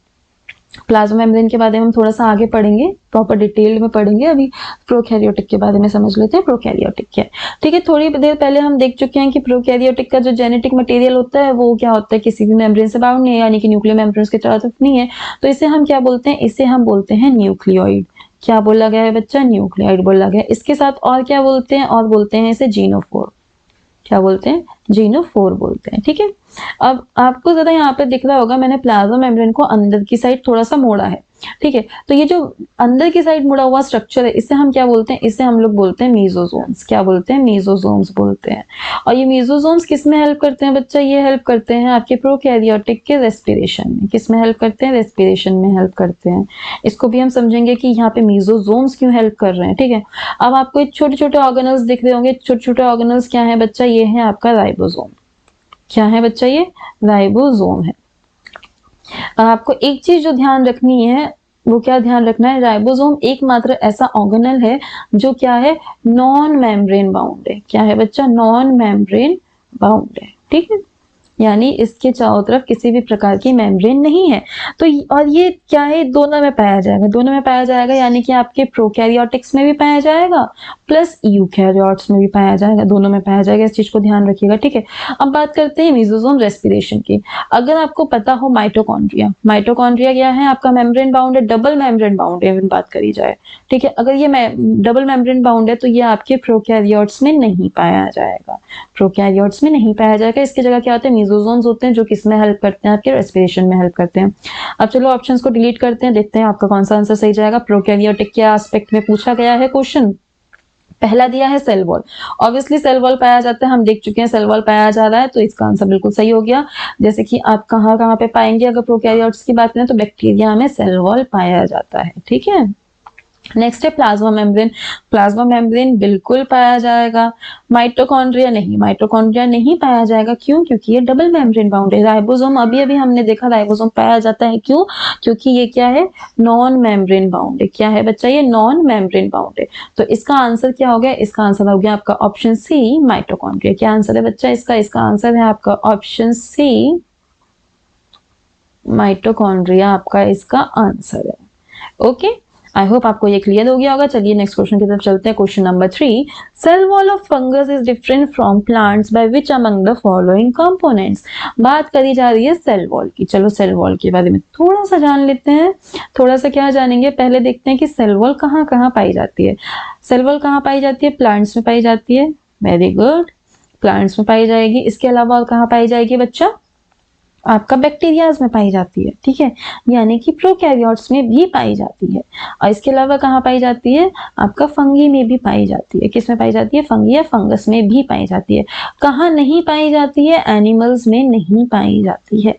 प्लाज्मा मेम्ब्रेन के बारे में हम थोड़ा सा आगे पढ़ेंगे, प्रॉपर डिटेल में पढ़ेंगे। अभी प्रोकैरियोटिक के बारे में समझ लेते हैं, प्रोकैरियोटिक क्या है, ठीक है। थोड़ी देर पहले हम देख चुके हैं कि प्रोकैरियोटिक का जो जेनेटिक मटेरियल होता है वो क्या होता है, किसी भी मेम्ब्रेन से बाउंड नहीं है, यानी कि न्यूक्लियर मेम्ब्रेन की तरफ नहीं है। तो इसे हम क्या बोलते हैं, इसे हम बोलते हैं न्यूक्लियोइड। क्या बोला गया है बच्चा, न्यूक्लियोइड बोला गया। इसके साथ और क्या बोलते हैं, और बोलते हैं इसे जीनोफोर। क्या बोलते हैं, जीनोफोर बोलते हैं, ठीक है। अब आपको जरा यहाँ पे दिख रहा होगा, मैंने प्लाज्मा मेम्ब्रेन को अंदर की साइड थोड़ा सा मोड़ा है, ठीक है। तो ये जो अंदर की साइड मुड़ा हुआ स्ट्रक्चर है, इसे हम क्या बोलते हैं, इसे हम लोग बोलते हैं मीजोसोम्स। क्या बोलते हैं, मीजोसोम्स बोलते हैं। और ये मीजोसोम्स किस में हेल्प करते हैं बच्चा, ये हेल्प करते हैं आपके प्रोकैरियोटिक के रेस्पिरेशन में। किस में हेल्प करते हैं, रेस्पिरेशन में हेल्प करते हैं। इसको भी हम समझेंगे कि यहाँ पे मीजोसोम्स क्यों हेल्प कर रहे हैं, ठीक है। अब आपको छोटे छोटे ऑर्गेनल्स दिख रहे होंगे। छोटे छोटे ऑर्गेनल्स क्या है बच्चा, ये है आपका राइबोसोम। क्या है बच्चा, ये राइबोसोम है। आपको एक चीज जो ध्यान रखनी है, वो क्या ध्यान रखना है, राइबोसोम एकमात्र ऐसा ऑर्गेनल है जो क्या है, नॉन मेम्ब्रेन बाउंड है। क्या है बच्चा, नॉन मेम्ब्रेन बाउंड है, ठीक है। यानी इसके चारों तरफ किसी भी प्रकार की मेम्ब्रेन नहीं है। तो और ये क्या है, दोनों में पाया जाएगा, दोनों में पाया जाएगा, यानी कि आपके प्रोकैरियोटिक्स में भी पाया जाएगा प्लस यूकैरियोट्स में भी पाया जाएगा, दोनों में पाया जाएगा, इस चीज को ध्यान रखिएगा, ठीक है। अब बात करते हैं मेसोसोम रेस्पिरेशन की। अगर आपको पता हो माइटोकॉन्ड्रिया, माइटोकॉन्ड्रिया क्या है, आपका मेम्ब्रेन बाउंड है, डबल मेम्ब्रेन बाउंड है, बात करी जाए, ठीक है। अगर ये डबल मेम्ब्रेन बाउंड है तो ये आपके प्रोकैरियोट्स में नहीं पाया जाएगा, प्रोकैरियोट्स में नहीं पाया जाएगा। इसकी जगह क्या होते हैं, मेसोसोम्स होते हैं, जो किसमें हेल्प करते हैं, आपके रेस्पिरेशन में हेल्प करते हैं। अब चलो ऑप्शंस को डिलीट करते हैं, देखते हैं आपका कौन सा आंसर सही जाएगा। प्रोकैरियोटिक के एस्पेक्ट में पूछा गया है क्वेश्चन, पहला दिया है cell wall, obviously cell wall पाया जाता है, हम देख चुके हैं सेल वॉल पाया जा रहा है, तो इसका आंसर बिल्कुल सही हो गया। जैसे कि आप कहाँ कहाँ पे पाएंगे, अगर प्रोकैरियोट्स की बात करें तो बैक्टीरिया में सेल वॉल पाया जाता है, ठीक है। नेक्स्ट है प्लाज्मा मेम्ब्रेन, प्लाज्मा मेम्ब्रेन बिल्कुल पाया जाएगा। माइटोकॉन्ड्रिया नहीं, माइटोकॉन्ड्रिया नहीं पाया जाएगा, क्यों, क्योंकि ये डबल मेम्ब्रेन बाउंड है। राइबोसोम अभी अभी हमने देखा, राइबोसोम पाया जाता है, क्यों, क्योंकि ये क्या है, नॉन मेम्ब्रेन बाउंड है। क्या है बच्चा, ये नॉन मेम्ब्रेन बाउंड है। तो इसका आंसर क्या हो गया, इसका आंसर हो गया आपका ऑप्शन सी माइटोकॉन्ड्रिया। क्या आंसर है बच्चा इसका, इसका आंसर है आपका ऑप्शन सी माइटोकॉन्ड्रिया, आपका इसका आंसर है। ओके, आई होप आपको ये क्लियर हो गया होगा। चलिए नेक्स्ट क्वेश्चन की तरफ चलते हैं। Question number 3, cell wall of fungus is different from plants by which among the following components. बात करी जा रही है सेल वॉल की। चलो सेल वॉल के बारे में थोड़ा सा जान लेते हैं। थोड़ा सा क्या जानेंगे, पहले देखते हैं कि सेल वॉल कहाँ कहाँ पाई जाती है। सेल वॉल कहाँ पाई जाती है, प्लांट्स में पाई जाती है, वेरी गुड, प्लांट्स में पाई जाएगी। इसके अलावा और कहाँ पाई जाएगी बच्चा, आपका बैक्टीरियाज में पाई जाती है, ठीक है, यानी कि प्रोकैरियोट्स में भी पाई जाती है। और इसके अलावा कहाँ पाई जाती है, आपका फंगी में भी पाई जाती है। किस में पाई जाती है, फंगी या फंगस में भी पाई जाती है। कहाँ नहीं पाई जाती है, एनिमल्स में नहीं पाई जाती है,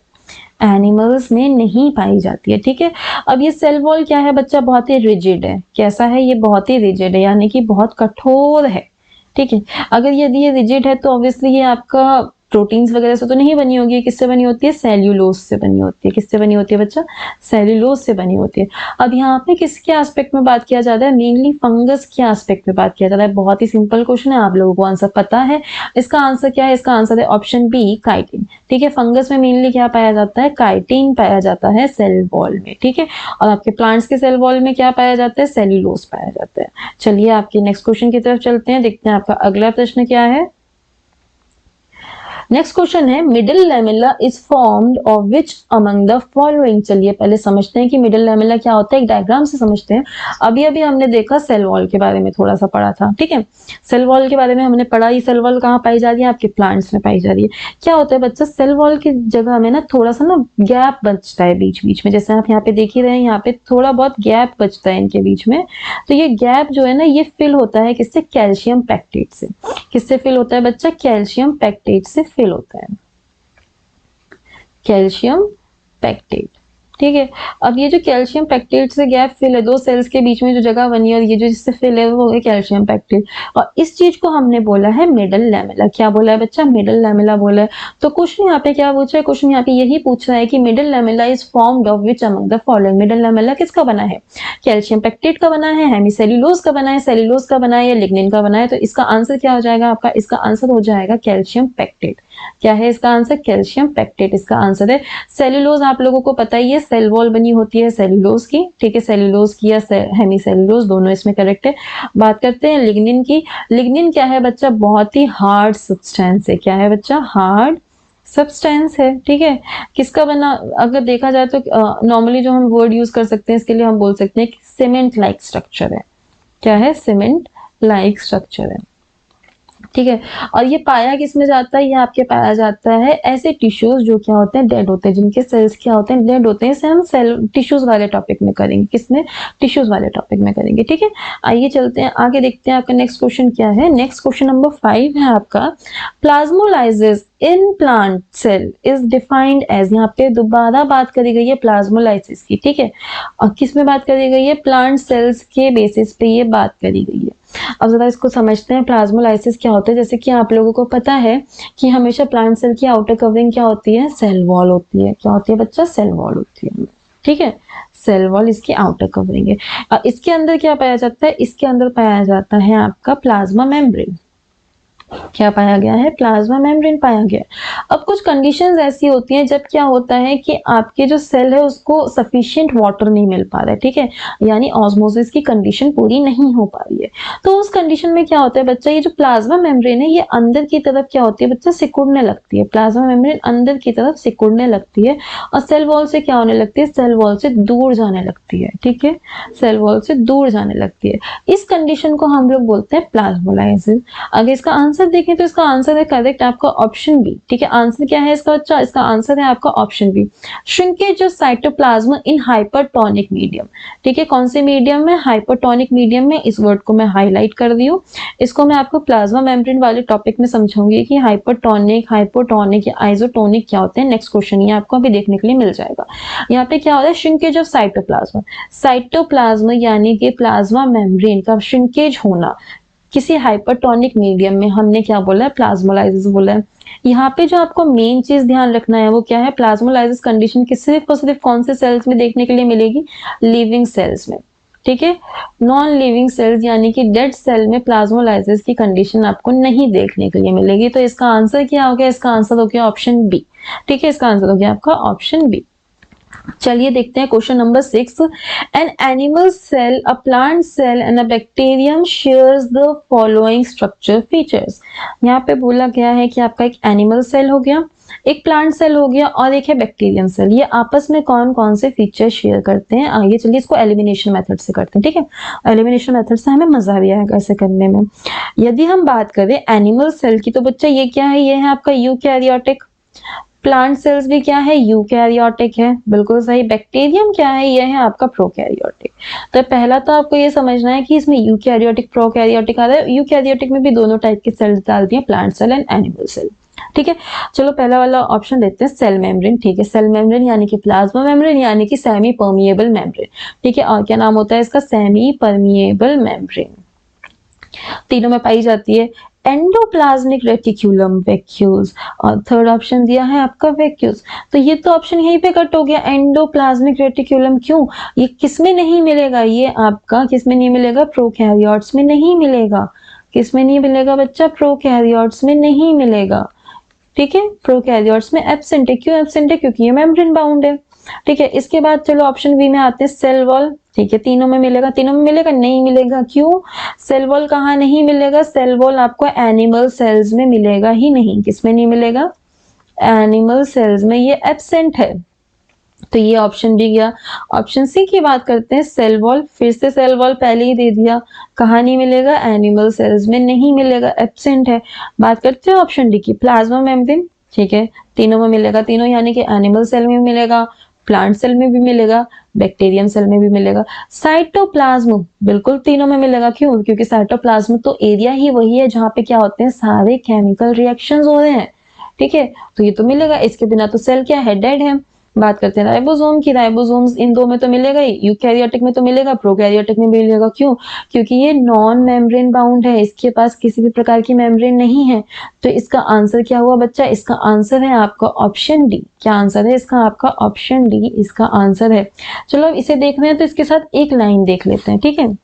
एनिमल्स में नहीं पाई जाती है, ठीक है। अब ये सेल वॉल क्या है बच्चा, बहुत ही रिजिड है। कैसा है, ये बहुत ही रिजिड है, यानी कि बहुत कठोर है, ठीक है। अगर यदि ये रिजिड है तो ऑब्वियसली ये आपका प्रोटीन्स वगैरह से तो नहीं बनी होगी, किससे बनी होती है, सेल्यूलोज से बनी होती है। किससे बनी होती है बच्चा, सेल्यूलोज से बनी होती है। अब यहाँ पे किसके एस्पेक्ट में बात किया जाता है, मेनली फंगस के एस्पेक्ट में बात किया जाता है। बहुत ही सिंपल क्वेश्चन है, आप लोगों को आंसर पता है। इसका आंसर क्या है, इसका आंसर है ऑप्शन बी काइटिन, ठीक है। फंगस में मेनली क्या पाया जाता है, काइटिन पाया जाता है सेल वॉल में, ठीक है। और आपके प्लांट्स के सेल वॉल में क्या पाया जाता है, सेल्यूलोज पाया जाता है। चलिए आपके नेक्स्ट क्वेश्चन की तरफ चलते हैं, देखते हैं आपका अगला प्रश्न क्या है। नेक्स्ट क्वेश्चन है, middle lamella is formed of which among the following. चलिए पहले समझते हैं कि मिडिल लैमेला क्या होता है, एक डायग्राम से समझते हैं। अभी अभी हमने देखा सेल वॉल के बारे में थोड़ा सा पढ़ा था, ठीक है। सेल वॉल के बारे में हमने पढ़ा, ये सेल वॉल कहाँ पाई जा रही है, आपके प्लांट्स में पाई जा रही है। क्या होता है बच्चा, सेल वॉल की जगह में ना थोड़ा सा ना गैप बचता है बीच बीच में, जैसे आप यहाँ पे देख ही रहे हैं, यहाँ पे थोड़ा बहुत गैप बचता है इनके बीच में। तो ये गैप जो है ना, ये फिल होता है किससे, कैल्शियम पैक्टेट से। किससे फिल होता है बच्चा, कैल्शियम पैक्टेट से फिल होता है, कैल्शियम पैक्टेट, ठीक है। अब ये जो कैल्शियम पैक्टेट से गैप फिल है, दो सेल्स के बीच में जो जगह बनी है और ये जो जिससे फिल है वो हो गया कैल्शियम पैक्टेट, और इस चीज को हमने बोला है मिडल लैमेला। क्या बोला है बच्चा, मिडल लैमेला बोला है। तो क्वेश्चन यहाँ पे क्या पूछा है, क्वेश्चन यहाँ पे यही पूछ रहा है कि middle lamella is formed of which among the following. Middle lamella किसका बना है, कैल्शियम पैक्टेट का बना है, हेमीसेल्यूलोज का बना है, सेल्यूलोज का बना है या लिग्निन का बना है। तो इसका आंसर क्या हो जाएगा आपका, इसका आंसर हो जाएगा कैल्शियम पैक्टेट। क्या है इसका आंसर, कैल्शियम पैक्टेट इसका आंसर है। सेल्यूलोज आप लोगों को पता ही है, सेल वॉल बनी होती है सेल्यूलोज की, ठीक है। सेल्यूलोज की या हेमीसेल्यूलोज, दोनों इसमें करेक्ट है। बात करते हैं लिग्निन की। लिग्निन क्या है बच्चा, बहुत ही हार्ड सब्सटेंस है। क्या है बच्चा, हार्ड सब्सटेंस है, ठीक है। किसका बना, अगर देखा जाए तो नॉर्मली जो हम वर्ड यूज कर सकते हैं इसके लिए, हम बोल सकते हैं कि सीमेंट लाइक स्ट्रक्चर है। क्या है, सीमेंट लाइक स्ट्रक्चर है, ठीक है। और ये पाया किस में जाता है, ये आपके पाया जाता है ऐसे टिश्यूज जो क्या होते हैं, डेड होते हैं, जिनके सेल्स क्या होते हैं, डेड होते हैं। इसे हम सेल टिश्यूज वाले टॉपिक में करेंगे, किसमें, टिश्यूज वाले टॉपिक में करेंगे, ठीक है। आइए चलते हैं आगे, देखते हैं आपका नेक्स्ट क्वेश्चन क्या है। नेक्स्ट क्वेश्चन नंबर 5 है आपका, plasmolysis in plant cell is defined as. यहाँ पे दोबारा बात करी गई है प्लाज्मोलाइसिस की, ठीक है। और किस में बात करी गई है, प्लांट सेल्स के बेसिस पे ये बात करी गई है। अब जरा इसको समझते हैं, प्लाज्मोलाइसिस क्या होता है। जैसे कि आप लोगों को पता है कि हमेशा प्लांट सेल की आउटर कवरिंग क्या होती है, सेल वॉल होती है। क्या होती है बच्चा, सेल वॉल होती है, ठीक है। सेल वॉल इसकी आउटर कवरिंग है। इसके अंदर क्या पाया जाता है, इसके अंदर पाया जाता है आपका प्लाज्मा मेम्ब्रेन, क्या पाया गया है? प्लाज्मा मेम्ब्रेन पाया गया। अब कुछ कंडीशंस ऐसी होती हैं जब क्या होता है कि आपके जो सेल है उसको सफिशिएंट वाटर नहीं मिल पा रहा है, ठीक है, यानी ऑस्मोसिस की कंडीशन पूरी नहीं हो पा रही है। तो उस कंडीशन में क्या होता है बच्चा, ये जो प्लाज्मा मेम्ब्रेन है ये अंदर की तरफ क्या होती है बच्चा, सिकुड़ने लगती है। प्लाज्मा मेम्ब्रेन अंदर की तरफ सिकुड़ने लगती है और सेल वॉल से क्या होने लगती है, सेल वॉल से दूर जाने लगती है, ठीक है, सेल वॉल से दूर जाने लगती है। इस कंडीशन को हम लोग बोलते हैं प्लाज्मोलाइसिस। अगर इसका आंसर देखें तो इसका आंसर है करेक्ट आपका ऑप्शन बी, ठीक है। आंसर क्या है इसका बच्चा, इसका आंसर है आपका option B, shrinkage of cytoplasm in hypertonic medium, ठीक है। कौन से मीडियम में? हाइपरटोनिक मीडियम में। इस वर्ड को मैं हाईलाइट कर दी हूँ। इसको मैं आपको प्लाज्मा मेम्ब्रेन वाले टॉपिक में समझाऊंगी कि हाइपरटोनिक, हाइपोटोनिक या आइसोटोनिक क्या होते हैं। नेक्स्ट क्वेश्चन ये आपको अभी देखने के लिए मिल जाएगा। यहाँ पे क्या होता है, श्रिंकेज ऑफ साइटोप्लाज्म। साइटोप्लाज्म यानी कि प्लाज्मा मेम्ब्रेन का श्रिंकेज होना किसी हाइपरटोनिक मीडियम में हमने क्या बोला है, प्लाज्मोलाइसिस बोला है। यहाँ पे जो आपको मेन चीज ध्यान रखना है वो क्या है, प्लाज्मोलाइसिस कंडीशन की सिर्फ और सिर्फ कौन से सेल्स में देखने के लिए मिलेगी, लिविंग सेल्स में, ठीक है। नॉन लिविंग सेल्स यानी कि डेड सेल में प्लाज्मोलाइसिस की कंडीशन आपको नहीं देखने के लिए मिलेगी। तो इसका आंसर क्या हो गया, इसका आंसर हो गया ऑप्शन बी, ठीक है, इसका आंसर हो गया आपका ऑप्शन बी। चलिए देखते हैं question number 6। An animal cell, a plant cell and a bacterium shares the following structure features. यहाँ पे बोला गया है कि आपका एक एनिमल सेल हो गया, एक प्लांट सेल हो गया और एक है बैक्टीरियम सेल। ये आपस में कौन कौन से फीचर शेयर करते हैं, आइए चलिए इसको एलिमिनेशन मेथड से करते हैं, ठीक है। एलिमिनेशन मेथड से हमें मजा भी आएगा ऐसे करने में। यदि हम बात करें एनिमल सेल की तो बच्चा ये क्या है, ये है आपका यूकैरियोटिक। प्लांट सेल्स भी क्या है, यूकैरियोटिक है, बिल्कुल सही। बैक्टीरियम क्या है, ये है आपका प्रोकैरियोटिक। तो पहला तो आपको ये समझना है कि इसमें यूकैरियोटिक प्रोकैरियोटिक आ रहा है। यूकैरियोटिक में भी दोनों टाइप के सेल्स डाल दिए, plant cell and animal cell, ठीक है। चलो पहला वाला ऑप्शन लेते हैं, सेल मेम्ब्रेन, ठीक है। सेल मेम्ब्रेन यानी कि प्लाज्मा मेम्ब्रेन यानी कि सेमी परमिएबल मेम्ब्रेन, ठीक है। और क्या नाम होता है इसका, सेमी परमिएबल मेम्ब्रेन। तीनों में पाई जाती है। एंडोप्लाज्मिक रेटिकुलम, वैक्यूल्स, और थर्ड ऑप्शन दिया है आपका वैक्यूल्स। तो ये तो ऑप्शन यहीं पे कट हो गया, एंडोप्लाज्मिक रेटिकुलम। क्यों, ये किसमें नहीं मिलेगा, ये आपका किसमें नहीं मिलेगा, प्रोकैरियोट्स में नहीं मिलेगा। किसमें नहीं मिलेगा बच्चा, प्रोकैरियोट्स में नहीं मिलेगा, ठीक है। प्रोकैरियोट्स में एब्सेंट है। क्यों एब्सेंट है, क्योंकि ये मेम्ब्रेन बाउंड है, ठीक है। इसके बाद चलो ऑप्शन बी में आते हैं, सेल वॉल, ठीक है। तीनों में मिलेगा, तीनों में मिलेगा, नहीं मिलेगा। क्यों, सेल वॉल कहाँ नहीं मिलेगा, सेल वॉल आपको एनिमल सेल्स में मिलेगा ही नहीं। किसमें नहीं मिलेगा, एनिमल सेल्स में ये एब्सेंट है। तो ये ऑप्शन डी गया। ऑप्शन सी की बात करते हैं, सेल वॉल। फिर से सेल वॉल पहले ही दे दिया, कहाँ नहीं मिलेगा, एनिमल सेल्स में नहीं मिलेगा, एब्सेंट है। बात करते हैं ऑप्शन डी की, प्लाज्मा मेम्ब्रेन, ठीक है। तीनों में मिलेगा, तीनों यानी कि एनिमल सेल में भी मिलेगा, प्लांट सेल में भी मिलेगा, बैक्टीरियम सेल में भी मिलेगा। साइटोप्लाज्म बिल्कुल तीनों में मिलेगा। क्यों, क्योंकि साइटोप्लाज्म तो एरिया ही वही है जहाँ पे क्या होते हैं, सारे केमिकल रिएक्शंस हो रहे हैं, ठीक है। तो ये तो मिलेगा, इसके बिना तो सेल क्या है, डेड है। बात करते हैं राइबोसोम की, राइबोसोम्स इन दो में तो मिलेगा ही, यूकैरियोटिक में तो मिलेगा, प्रोकैरियोटिक में भी मिलेगा। क्यों, क्योंकि ये नॉन मेम्ब्रेन बाउंड है, इसके पास किसी भी प्रकार की मेम्ब्रेन नहीं है। तो इसका आंसर क्या हुआ बच्चा, इसका आंसर है आपका ऑप्शन डी। क्या आंसर है इसका, आपका ऑप्शन डी इसका आंसर है। चलो अब इसे देख रहे हैं तो इसके साथ एक लाइन देख लेते हैं, ठीक है।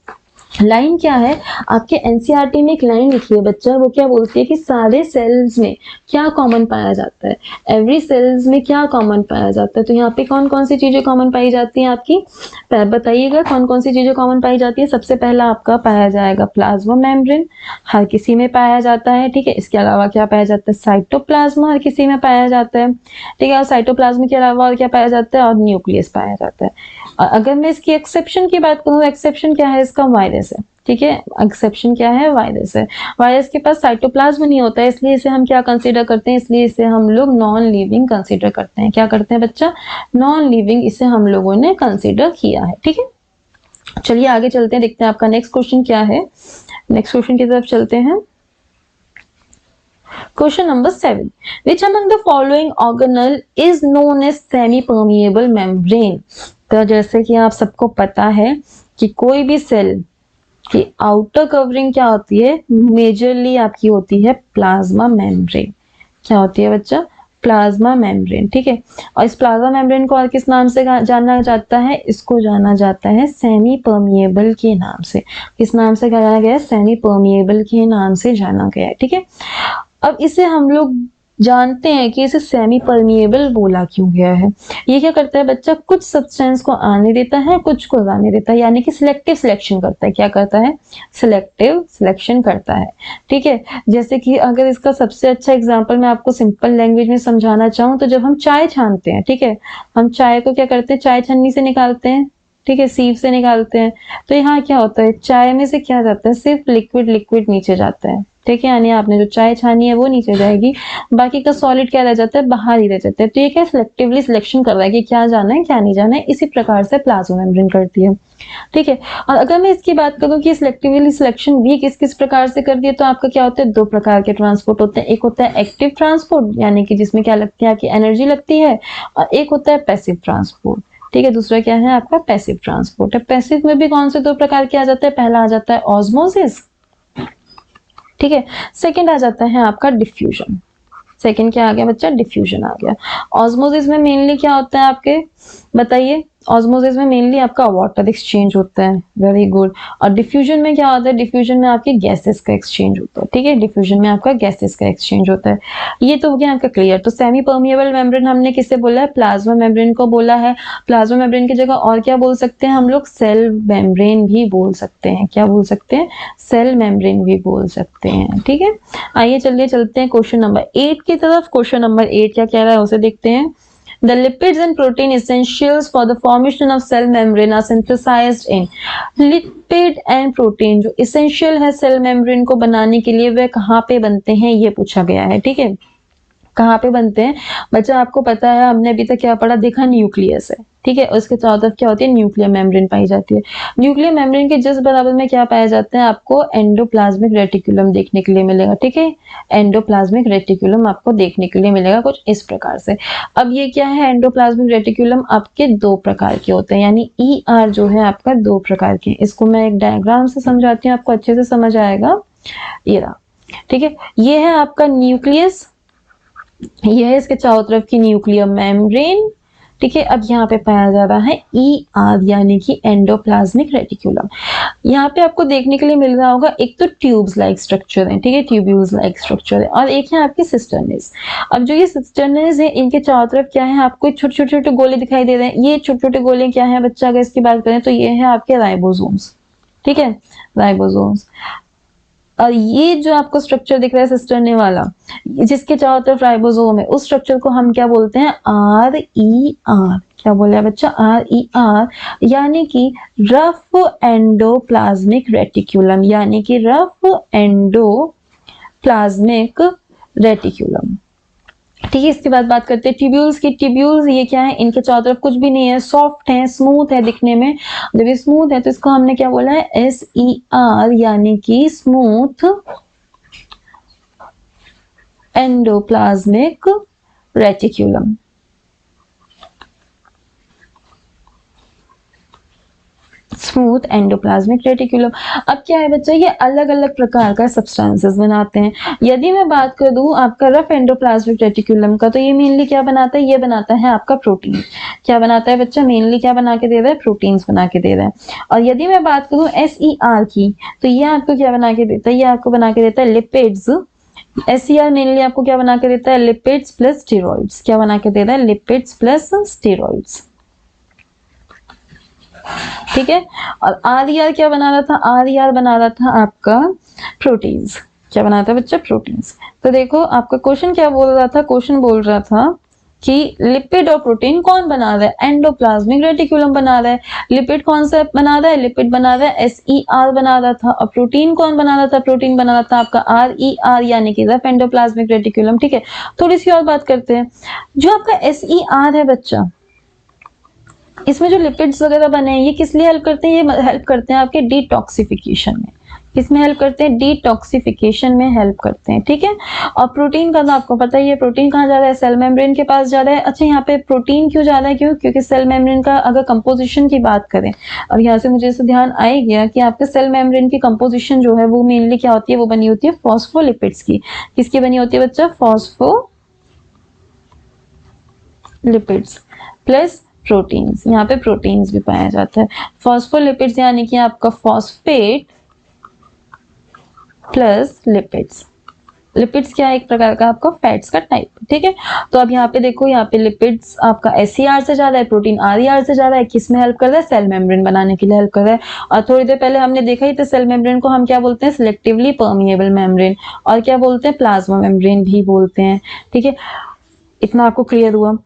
लाइन क्या है, आपके एनसीईआरटी में एक लाइन लिखी है बच्चा, वो क्या बोलती है कि सारे सेल्स में क्या कॉमन पाया जाता है, एवरी सेल्स में क्या कॉमन पाया जाता है। तो यहाँ पे कौन कौन सी चीजें कॉमन पाई जाती हैं आपकी, बताइएगा कौन कौन सी चीजें कॉमन पाई जाती है। सबसे पहला आपका पाया जाएगा प्लाज्मा मेम्ब्रेन, हर किसी में पाया जाता है, ठीक है। इसके अलावा क्या पाया जाता है, साइटोप्लाज्म हर किसी में पाया जाता है, ठीक है। और साइटोप्लाज्म के अलावा और क्या पाया जाता है, और न्यूक्लियस पाया जाता है। और अगर मैं इसकी एक्सेप्शन की बात करूँ, एक्सेप्शन क्या है इसका, वायरस है, ठीक है। एक्सेप्शन क्या है, वायरस है। वायरस के पास साइटोप्लाज्म नहीं होता है, इसलिए इसे हम क्या कंसीडर करते हैं, इसलिए इसे हम लोग नॉन लिविंग कंसीडर करते हैं। क्या करते हैं बच्चा, नॉन लिविंग इसे हम लोगों ने कंसीडर किया है, ठीक है। चलिए आगे चलते हैं, देखते हैं आपका नेक्स्ट क्वेश्चन क्या है। नेक्स्ट क्वेश्चन की तरफ चलते हैं। Question number 7, which among the following organelle is known as semi permeable membrane। तो जैसे कि आप सबको पता है कि कोई भी सेल की आउटर कवरिंग क्या होती है, मेजरली आपकी होती है प्लाज्मा मेम्ब्रेन। क्या होती है बच्चा, प्लाज्मा मेम्ब्रेन, ठीक है। और इस प्लाज्मा मेम्ब्रेन को और किस नाम से जाना जाता है? इसको जाना जाता है सेमी परमिएबल के नाम से। किस नाम से जाना गया है? सेमी परमिएबल के नाम से जाना गया है, ठीक है। अब इसे हम लोग जानते हैं कि इसे सेमी परमिएबल बोला क्यों गया है। ये क्या करता है बच्चा? कुछ सब्सटेंस को आने देता है, कुछ को जाने देता है, यानी कि सिलेक्टिव सिलेक्शन करता है। क्या करता है? सिलेक्टिव सिलेक्शन करता है, ठीक है। जैसे कि अगर इसका सबसे अच्छा एग्जांपल मैं आपको सिंपल लैंग्वेज में समझाना चाहूँ तो जब हम चाय छानते हैं, ठीक है, हम चाय को क्या करते हैं? चाय छन्नी से निकालते हैं, ठीक है, सीव से निकालते हैं। तो यहाँ क्या होता है? चाय में से क्या जाता है? सिर्फ लिक्विड लिक्विड नीचे जाता है, ठीक है, यानी आपने जो चाय छानी है वो नीचे जाएगी, बाकी का सॉलिड क्या रह जाता है? बाहर ही रह जाता है। तो ये क्या सिलेक्टिवली सिलेक्शन कर रहा है कि क्या जाना है क्या नहीं जाना है। इसी प्रकार से प्लाज्मा मेम्ब्रेन करती है, ठीक है। और अगर मैं इसकी बात करूं कि सिलेक्टिवली सिलेक्शन भी किस किस प्रकार से करती है, तो आपका क्या होता है? दो प्रकार के ट्रांसपोर्ट होते हैं। एक होता है एक्टिव ट्रांसपोर्ट, यानी कि जिसमें क्या लगती है? आपकी एनर्जी लगती है। और एक होता है पैसिव ट्रांसपोर्ट, ठीक है। दूसरा क्या है? आपका पैसिव ट्रांसपोर्ट है। पैसिव में भी कौन से दो प्रकार के आ जाते हैं? पहला आ जाता है ऑस्मोसिस, ठीक है। सेकंड आ जाता है आपका डिफ्यूजन। सेकंड क्या आ गया बच्चा? डिफ्यूजन आ गया। ऑस्मोसिस में मेनली क्या होता है आपके? बताइए। ऑस्मोसिस में मेनली आपका वाटर एक्सचेंज होता है, वेरी गुड। और डिफ्यूजन में क्या होता है? डिफ्यूजन में आपके गैसेस का एक्सचेंज होता है, ठीक है। डिफ्यूजन में आपका गैसेस का एक्सचेंज होता है। ये तो हो गया आपका क्लियर। तो सेमी परमिएबल मेम्ब्रेन हमने किसे बोला है? प्लाज्मा मेम्ब्रेन को बोला है। प्लाज्मा मेम्ब्रेन की जगह और क्या बोल सकते हैं हम लोग? सेल मेम्ब्रेन भी बोल सकते हैं। क्या बोल सकते हैं? सेल मेम्ब्रेन भी बोल सकते हैं, ठीक है। आइए चलिए चलते हैं क्वेश्चन नंबर 8 की तरफ। क्वेश्चन नंबर 8 क्या कह रहा है उसे देखते हैं। The lipids and protein essentials for the formation of cell membrane are synthesized in lipid and protein जो essential है cell membrane को बनाने के लिए वे कहाँ पे बनते हैं ये पूछा गया है, ठीक है। कहाँ पे बनते हैं बच्चा? आपको पता है, हमने अभी तक क्या पढ़ा? देखा, न्यूक्लियस है, ठीक है। उसके चारों तरफ क्या होती है? न्यूक्लियर मेम्ब्रेन पाई जाती है। न्यूक्लियर मेम्ब्रेन के जस्ट बराबर में क्या पाया जाता है? आपको एंडोप्लाज्मिक रेटिकुलम देखने के लिए मिलेगा, ठीक है। एंडोप्लाज्मिक रेटिकुलम आपको देखने के लिए मिलेगा कुछ इस प्रकार से। अब ये क्या है? एंडोप्लाज्मिक रेटिकुलम आपके दो प्रकार के होते हैं, यानी ER जो है आपका दो प्रकार के। इसको मैं एक डायग्राम से समझाती हूँ, आपको अच्छे से समझ आएगा। ये रहा, ठीक है। ये है आपका न्यूक्लियस, ये है इसके चारों तरफ की न्यूक्लियर मेम्ब्रेन, ठीक है। अब यहाँ पे पाया जा रहा है ER यानी कि एंडोप्लाज्मिक रेटिकुलम। यहाँ पे आपको देखने के लिए मिल रहा होगा एक तो ट्यूब्स लाइक स्ट्रक्चर है, ठीक है, ट्यूब्यूल्स लाइक स्ट्रक्चर है, और एक है आपकी सिस्टर्नेस। अब जो ये सिस्टर्नेस है इनके चारों तरफ क्या है? आपको छोटे छोटे छोटे गोले दिखाई दे रहे हैं। ये छोटे छोटे गोले क्या है बच्चा? अगर इसकी बात करें तो ये है आपके राइबोसोम्स, ठीक है, राइबोसोम्स। और ये जो आपको स्ट्रक्चर दिख रहा है सिस्टर्ने वाला, जिसके चारों तरफ राइबोसोम है, उस स्ट्रक्चर को हम क्या बोलते हैं? RER। क्या बोला है बच्चा? RER, यानी कि रफ एंडोप्लाज्मिक रेटिकुलम, यानी कि रफ एंडोप्लाज्मिक रेटिकुलम, ठीक है। इसके बाद बात करते हैं ट्यूब्यूल्स की। ट्यूब्यूल्स ये क्या है? इनके चारों तरफ कुछ भी नहीं है, सॉफ्ट है, स्मूथ है दिखने में। जब ये स्मूथ है तो इसको हमने क्या बोला है? SER, यानी कि smooth endoplasmic reticulum. Smooth endoplasmic reticulum. अब क्या है बच्चा? ये अलग अलग प्रकार का सब्सटेंसेस बनाते हैं। यदि मैं बात कर दूं आपका रफ एंडोप्लाज्मिक रेटिकुलम का, तो ये मेनली क्या बनाता है? ये बनाता है आपका प्रोटीन। क्या बनाता है बच्चा? मेनली क्या बना के दे रहा है? प्रोटीन्स बना के दे रहा है। और यदि मैं बात करूं SER की, तो ये आपको क्या बना के देता है? ये आपको बना के देता है लिपिड्स। SER मेनली आपको क्या बना के देता है? Lipids plus steroids. क्या बना के दे रहा है? लिपिड्स प्लस स्टेरॉइड्स, ठीक है। और RER क्या बना रहा था? RER बना रहा था आपका प्रोटीन्स। क्या बना था बच्चा? प्रोटीन्स। तो देखो आपका क्वेश्चन क्या बोल रहा था? क्वेश्चन बोल रहा था कि लिपिड और प्रोटीन कौन बना रहा है? एंडोप्लाज्मिक रेटिकुलम बना रहा है। लिपिड कौन सा बना रहा है? लिपिड बना रहा है, SER बना रहा था। और प्रोटीन कौन बना रहा था? प्रोटीन बना रहा था आपका RER, यानी कि रफ एंडोप्लाज्मिक रेटिकुलम, ठीक है। थोड़ी सी और बात करते हैं। जो आपका SER है बच्चा, इसमें जो लिपिड्स वगैरह बने हैं, ये किस लिए हेल्प करते हैं? ये हेल्प करते हैं आपके डिटॉक्सिफिकेशन में। किसमें हेल्प करते हैं? डिटॉक्सिफिकेशन में हेल्प करते हैं, ठीक है। और प्रोटीन का तो आपको पता ही है, प्रोटीन कहाँ जा रहा है? सेल मेम्ब्रेन के पास जा रहा है। अच्छा, यहाँ पे प्रोटीन क्यों जा रहा है? क्यों? क्योंकि सेल मेम्ब्रेन का अगर कंपोजिशन की बात करें, और यहाँ से मुझे इसे ध्यान आ ही गया कि आपके सेल मेम्ब्रेन की कंपोजिशन जो है वो मेनली क्या होती है? वो बनी होती है फॉस्फोलिपिड्स की। किसकी बनी होती है बच्चा? लिपिड्स प्लस प्रोटीन्स, यहाँ पे प्रोटीन्स भी पाया जाता है। फॉस्फोलिपिड्स यानी कि आपका फॉस्फेट प्लस लिपिड्स। लिपिड्स क्या है, एक प्रकार का आपका फैट्स का टाइप, ठीक है। तो अब यहाँ पे देखो, यहाँ पे लिपिड्स आपका एसईआर से ज्यादा है, प्रोटीन आरईआर से ज्यादा है। किस में हेल्प कर रहा है, सेल मेम्ब्रेन बनाने के लिए हेल्प कर रहा है। और थोड़ी देर पहले हमने देखा ही था, सेल मेम्ब्रेन को हम क्या बोलते हैं, सिलेक्टिवली परमिएबल मेम्ब्रेन, और क्या बोलते हैं, प्लाज्मा मेम्ब्रेन भी बोलते हैं, ठीक है। इतना आपको क्लियर हुआ।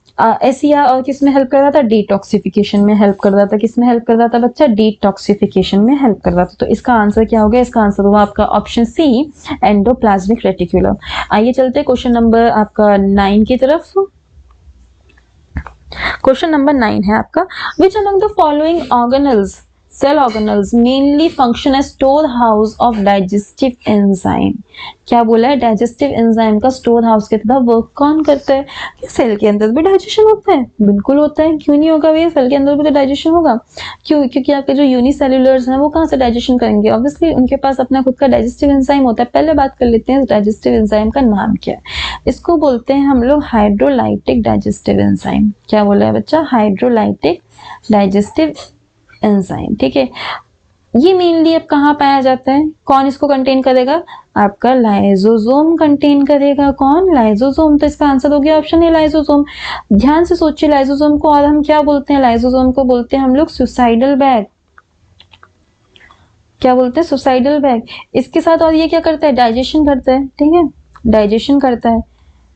एसईआर और किस में हेल्प कर रहा था, डिटॉक्सिफिकेशन में हेल्प कर रहा था। किस में हेल्प कर रहा था बच्चा, डिटॉक्सिफिकेशन में हेल्प कर रहा था। तो इसका आंसर क्या हो गया, इसका आंसर हुआ आपका ऑप्शन सी, एंडोप्लाज्मिक रेटिकुलम। आइए चलते क्वेश्चन नंबर आपका 9 की तरफ। क्वेश्चन नंबर 9 है आपका, which among the following organelles, cell organelles mainly function as storehouse of digestive enzyme. क्या बोला है, डाइजेस्टिव एंजाइम का स्टोर हाउस की तरह वर्क कौन करता है। सेल के अंदर भी डाइजेशन होता है, बिल्कुल होता है, क्यों नहीं होगा भैया, सेल के अंदर भी तो डाइजेशन होगा। क्यों, क्योंकि आपके जो यूनिसेल्युलर्स हैं वो कहाँ से डाइजेशन करेंगे, ऑब्वियसली उनके पास अपना खुद का डाइजेस्टिव एंजाइम होता है। पहले बात कर लेते हैं डाइजेस्टिव एंजाइम का नाम क्या है। इसको बोलते हैं हम लोग हाइड्रोलाइटिक डाइजेस्टिव एंजाइम। क्या बोला है बच्चा, हाइड्रोलाइटिक डाइजेस्टिव एंजाइम, ठीक है। ये मेनली अब कहाँ पाया जाता है, कौन इसको कंटेन करेगा, आपका लाइसोसोम कंटेन करेगा। कौन, लाइसोसोम। तो इसका आंसर हो गया ऑप्शन ए, लाइसोसोम। ध्यान से सोचिए, लाइसोसोम को और हम क्या बोलते हैं, लाइसोसोम को बोलते हैं हम लोग सुसाइडल बैग। क्या बोलते हैं, सुसाइडल बैग। इसके साथ और ये क्या करता है, डाइजेशन करता है, ठीक है, डाइजेशन करता है।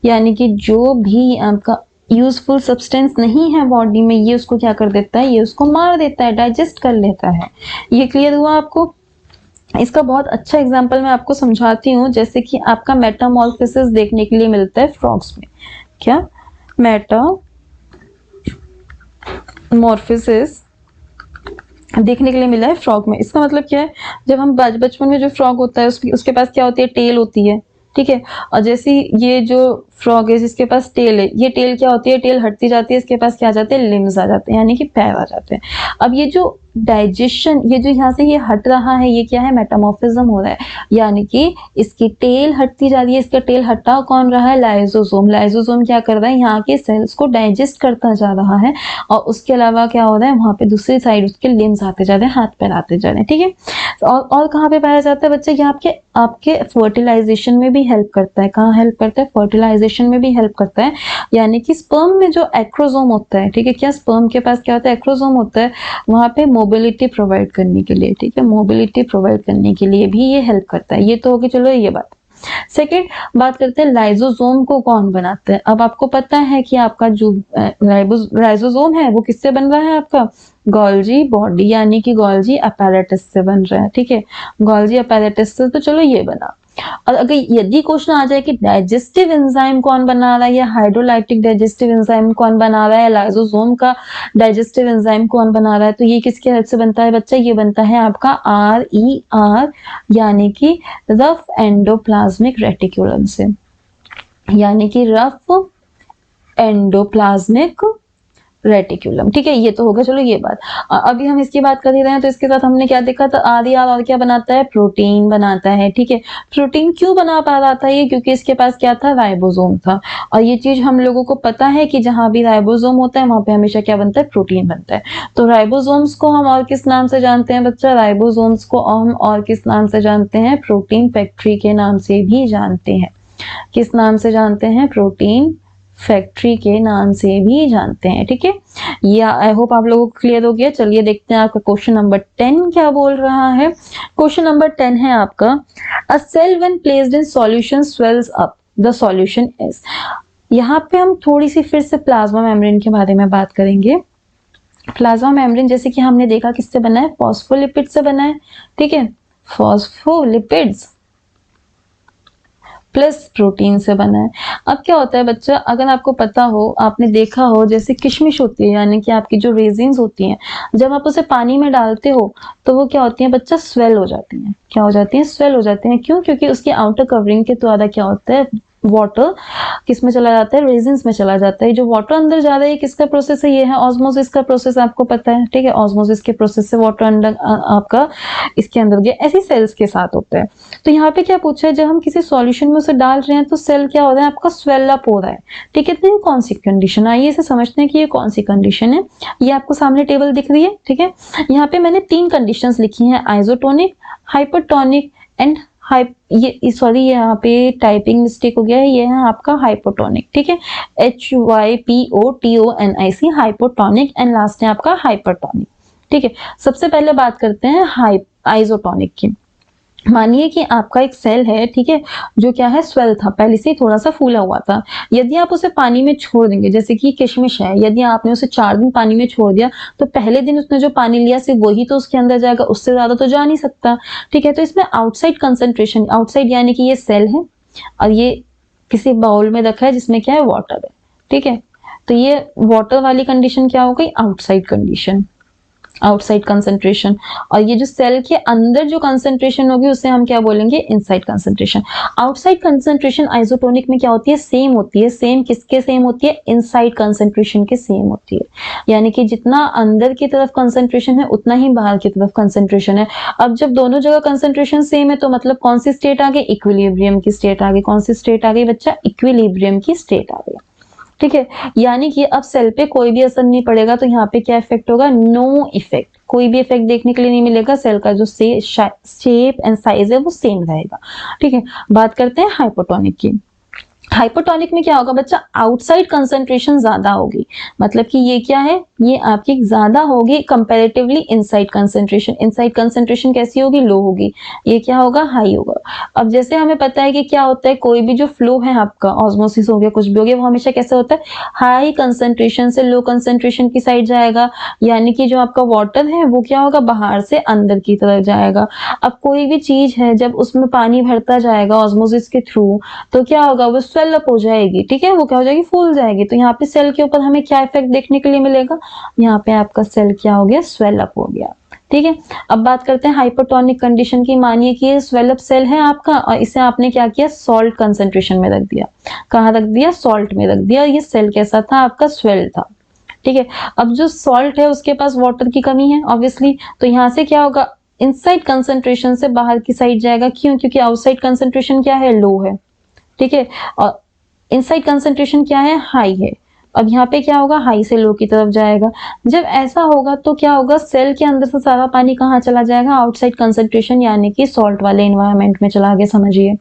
यानी कि जो भी आपका यूजफुल सब्सटेंस नहीं है बॉडी में, ये उसको क्या कर देता है, ये उसको मार देता है, डाइजेस्ट कर लेता है। ये क्लियर हुआ आपको। इसका बहुत अच्छा एग्जांपल मैं आपको समझाती हूँ, जैसे कि आपका मेटामॉर्फोसिस देखने के लिए मिलता है फ्रॉग्स में। क्या, मेटामॉर्फोसिस देखने के लिए मिला है फ्रॉग में। इसका मतलब क्या है, जब हम बचपन में जो फ्रॉग होता है उसके पास क्या होती है, टेल होती है, ठीक है। और जैसे ये जो फ्रॉग है जिसके पास टेल है, ये टेल क्या होती है, टेल हटती जाती है, इसके पास क्या आ जाते हैं, लिम्स आ जाते हैं, यानी कि पैर आ जाते हैं। अब ये जो डाइजेशन, ये जो यहाँ से ये हट रहा है, ये क्या है, मेटामॉर्फिज्म हो रहा है, यानी कि इसकी टेल हटती जा रही है। इसका टेल हटा कौन रहा है, लाइसोसोम। लाइसोसोम क्या कर रहा है, यहाँ के सेल्स को डाइजेस्ट करता जा रहा है, और उसके अलावा क्या हो रहा है, वहां पे दूसरी साइड उसके लिम्स आते जा रहे हैं, हाथ पैर आते जा रहे हैं, ठीक है। और कहाँ पे पाया जाता है बच्चे, ये आपके फर्टिलाइजेशन में भी हेल्प करता है। कहाँ हेल्प करता है, फर्टिलाइजेशन में भी हेल्प करता है। यानी कि स्पर्म में जो एक्रोसोम होता है, ठीक है, क्या स्पर्म के पास क्या होता है, एक्रोसोम होता है, वहां पे मोबिलिटी प्रोवाइड करने के लिए, ठीक है, मोबिलिटी प्रोवाइड करने के लिए भी ये हेल्प करता है। ये तो होगी, चलो ये बात। सेकेंड बात करते हैं, लाइसोसोम को कौन बनाता है। अब आपको पता है कि आपका जो लाइसोसोम है वो किससे बन रहा है, आपका गोल्जी बॉडी यानी कि गोल्जी अपैरेटस से बन रहा है, ठीक है, गोल्जी अपैरेटस से। तो चलो ये बना। और अगर यदि क्वेश्चन आ जाए कि डाइजेस्टिव एंजाइम कौन बना रहा है, या हाइड्रोलाइटिक डाइजेस्टिव एंजाइम कौन बना रहा है, लाइसोसोम का डाइजेस्टिव एंजाइम कौन बना रहा है, तो ये किसके हेल्प से बनता है बच्चा, ये बनता है आपका RER यानी कि रफ एंडोप्लाज्मिक रेटिकुलम से, यानी कि रफ एंडोप्लाज्मिक रेटिकुलम, ठीक है। ये तो होगा, चलो ये बात। अभी हम इसकी बात कर ही रहे हैं, तो इसके साथ हमने क्या देखा था, RER और क्या बनाता है, प्रोटीन बनाता है, ठीक है। प्रोटीन क्यों बना पा रहा था ये, क्योंकि इसके पास क्या था, राइबोसोम था। और ये चीज हम लोगों को पता है कि जहां भी राइबोसोम होता है वहां पे हमेशा क्या बनता है, प्रोटीन बनता है। तो राइबोसोम्स को हम और किस नाम से जानते हैं बच्चा, राइबोसोम्स को हम और किस नाम से जानते हैं, प्रोटीन फैक्ट्री के नाम से भी जानते हैं। किस नाम से जानते हैं, प्रोटीन फैक्ट्री के नाम से भी जानते हैं, ठीक है। या आई होप आप लोगों को क्लियर हो गया। चलिए देखते हैं आपका क्वेश्चन नंबर 10 क्या बोल रहा है। क्वेश्चन नंबर 10 है आपका, a cell when placed in solution swells up, the solution is. यहाँ पे हम थोड़ी सी फिर से प्लाज्मा मेम्ब्रेन के बारे में बात करेंगे। प्लाज्मा मेम्ब्रेन जैसे कि हमने देखा किससे बना है, फॉस्फोलिपिड से बना है, ठीक है, फॉस्फोलिपिड्स प्लस प्रोटीन से बना है। अब क्या होता है बच्चा, अगर आपको पता हो, आपने देखा हो, जैसे किशमिश होती है यानी कि आपकी जो रेजिन्स होती हैं, जब आप उसे पानी में डालते हो तो वो क्या होती है बच्चा, स्वेल हो जाती हैं। क्या हो जाती हैं, स्वेल हो जाते हैं। क्यों, क्योंकि उसकी आउटर कवरिंग के द्वारा क्या होता है, वाटर किस में चला जाता है, रेजिन्स में चला जाता है। जो वाटर अंदर जा रहा है किसका प्रोसेस है, ये है ऑस्मोसिस का प्रोसेस, आपको पता है, ठीक है। ऑस्मोसिस के प्रोसेस से वाटर अंदर आपका इसके अंदर गया, ऐसी सेल्स के साथ होता है। तो यहाँ पे क्या पूछा है, जब हम किसी सॉल्यूशन में उसे डाल रहे हैं तो सेल क्या हो रहा है, आपका स्वेल अप हो रहा है, ठीक है। तो ये कौन सी कंडीशन, आइए इसे समझते हैं कि ये कौन सी कंडीशन है। ये आपको सामने टेबल दिख रही है, ठीक है। यहाँ पे मैंने 3 कंडीशंस लिखी हैं, आइसोटोनिक, हाइपरटोनिक एंड ये सॉरी यहाँ पे टाइपिंग मिस्टेक हो गया है, ये है आपका हाइपोटोनिक, ठीक है। HYPOTONIC, हाइपोटोनिक, एंड लास्ट है आपका हाइपरटोनिक, ठीक है। सबसे पहले बात करते हैं आइसोटोनिक की। मानिए कि आपका एक सेल है, ठीक है, जो क्या है, स्वेल था, पहले से ही थोड़ा सा फूला हुआ था। यदि आप उसे पानी में छोड़ देंगे, जैसे कि किशमिश है, यदि आपने उसे 4 दिन पानी में छोड़ दिया तो पहले दिन उसने जो पानी लिया सिर्फ वही तो उसके अंदर जाएगा, उससे ज्यादा तो जा नहीं सकता, ठीक है। तो इसमें आउटसाइड कंसंट्रेशन, आउटसाइड यानी कि ये सेल है और ये किसी बाउल में रखा है जिसमें क्या है, वाटर है, ठीक है। तो ये वाटर वाली कंडीशन क्या हो गई, आउटसाइड कंडीशन, आउटसाइड कंसंट्रेशन। और ये जो सेल के अंदर जो कंसंट्रेशन होगी उसे हम क्या बोलेंगे, inside concentration. Outside concentration isotonic में क्या होती है, सेम होती है। सेम किसके सेम होती है, इनसाइड कंसंट्रेशन के सेम होती है। यानी कि जितना अंदर की तरफ कंसंट्रेशन है उतना ही बाहर की तरफ कंसंट्रेशन है। अब जब दोनों जगह कंसंट्रेशन सेम है तो मतलब कौन सी स्टेट आ गई, इक्विलिब्रियम की स्टेट आ गई। कौन सी स्टेट आ गई बच्चा, इक्विलिब्रियम की स्टेट आ गई, ठीक है। यानी कि अब सेल पे कोई भी असर नहीं पड़ेगा, तो यहाँ पे क्या इफेक्ट होगा, नो इफेक्ट, कोई भी इफेक्ट देखने के लिए नहीं मिलेगा। सेल का जो शेप एंड साइज है वो सेम रहेगा, ठीक है। बात करते हैं हाइपोटोनिक की। हाइपोटोनिक में क्या होगा बच्चा, आउटसाइड कंसंट्रेशन ज्यादा होगी, मतलब कि ये क्या है, ये आपकी ज्यादा होगी comparatively inside concentration. Inside concentration कैसी होगी, लो होगी, ये क्या होगा, हाई होगा। अब जैसे हमें पता है कि क्या होता है, कोई भी जो फ्लो है आपका, ऑस्मोसिस हो गया, कुछ भी हो गया, वो हमेशा कैसे होता है, हाई कंसंट्रेशन से लो कंसंट्रेशन की साइड जाएगा। यानी कि जो आपका वाटर है वो क्या होगा, बाहर से अंदर की तरफ जाएगा। अब कोई भी चीज है जब उसमें पानी भरता जाएगा ऑस्मोसिस के थ्रू, तो क्या होगा, वो स्वेल अप हो जाएगी, ठीक है, वो क्या हो जाएगी, फूल जाएगी। तो यहाँ पे सेल के ऊपर हमें क्या इफेक्ट देखने के लिए मिलेगा, यहाँ पे आपका सेल क्या हो गया, स्वेल अप हो गया, ठीक है। अब बात करते हैं हाइपोटोनिक कंडीशन की। मानिए कि ये स्वेल अप सेल है आपका और इसे आपने क्या किया, सॉल्ट कंसंट्रेशन में रख दिया। कहाँ रख दिया, सॉल्ट में रख दिया। ये सेल कैसा था आपका, स्वेल था, ठीक है। अब जो सॉल्ट है उसके पास वाटर की कमी है ऑब्वियसली, तो यहाँ से क्या होगा, इनसाइड कंसंट्रेशन से बाहर की साइड जाएगा। क्यों, क्योंकि आउटसाइड कंसंट्रेशन क्या है, लो है, ठीक है, और इनसाइड कंसंट्रेशन क्या है, हाई है। अब यहाँ पे क्या होगा, हाई से लो की तरफ जाएगा। जब ऐसा होगा तो क्या होगा, सेल के अंदर से सारा पानी कहाँ चला जाएगा, आउटसाइड कंसंट्रेशन यानी कि सॉल्ट वाले एनवायरनमेंट में चला गया, समझिए।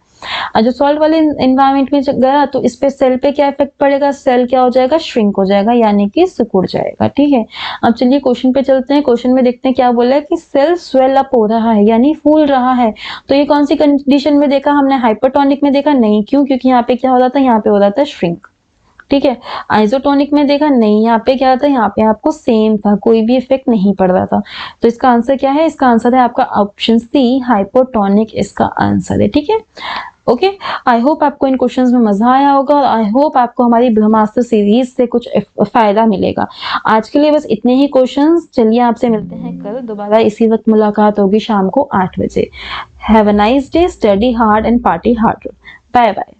और जो सॉल्ट वाले एनवायरनमेंट में गया तो इस पे सेल पे क्या इफेक्ट पड़ेगा, सेल क्या हो जाएगा, श्रिंक हो जाएगा, यानी कि सिकुड़ जाएगा, ठीक है। अब चलिए क्वेश्चन पे चलते हैं। क्वेश्चन में देखते हैं क्या बोला है कि सेल स्वेल अप हो रहा है यानी फूल रहा है। तो ये कौन सी कंडीशन में देखा हमने, हाइपरटोनिक में देखा, नहीं। क्यों, क्योंकि यहाँ पे क्या हो रहा था, यहाँ पे हो रहा था श्रिंक, ठीक है। आइसोटोनिक में देखा, नहीं, यहाँ पे क्या था, यहाँ पे आपको सेम था, कोई भी इफेक्ट नहीं पड़ रहा था। तो इसका आंसर क्या है, इसका आंसर है आपका ऑप्शन सी, हाइपोटोनिक इसका आंसर है, ठीक है। ओके, आई होप आपको इन क्वेश्चंस में मजा आया होगा और आई होप आपको हमारी ब्रह्मास्त्र सीरीज से कुछ फायदा मिलेगा। आज के लिए बस इतने ही क्वेश्चंस। चलिए आपसे मिलते हैं कल दोबारा, इसी वक्त मुलाकात होगी शाम को 8 बजे। Have a nice day, study hard and party hard. Bye bye.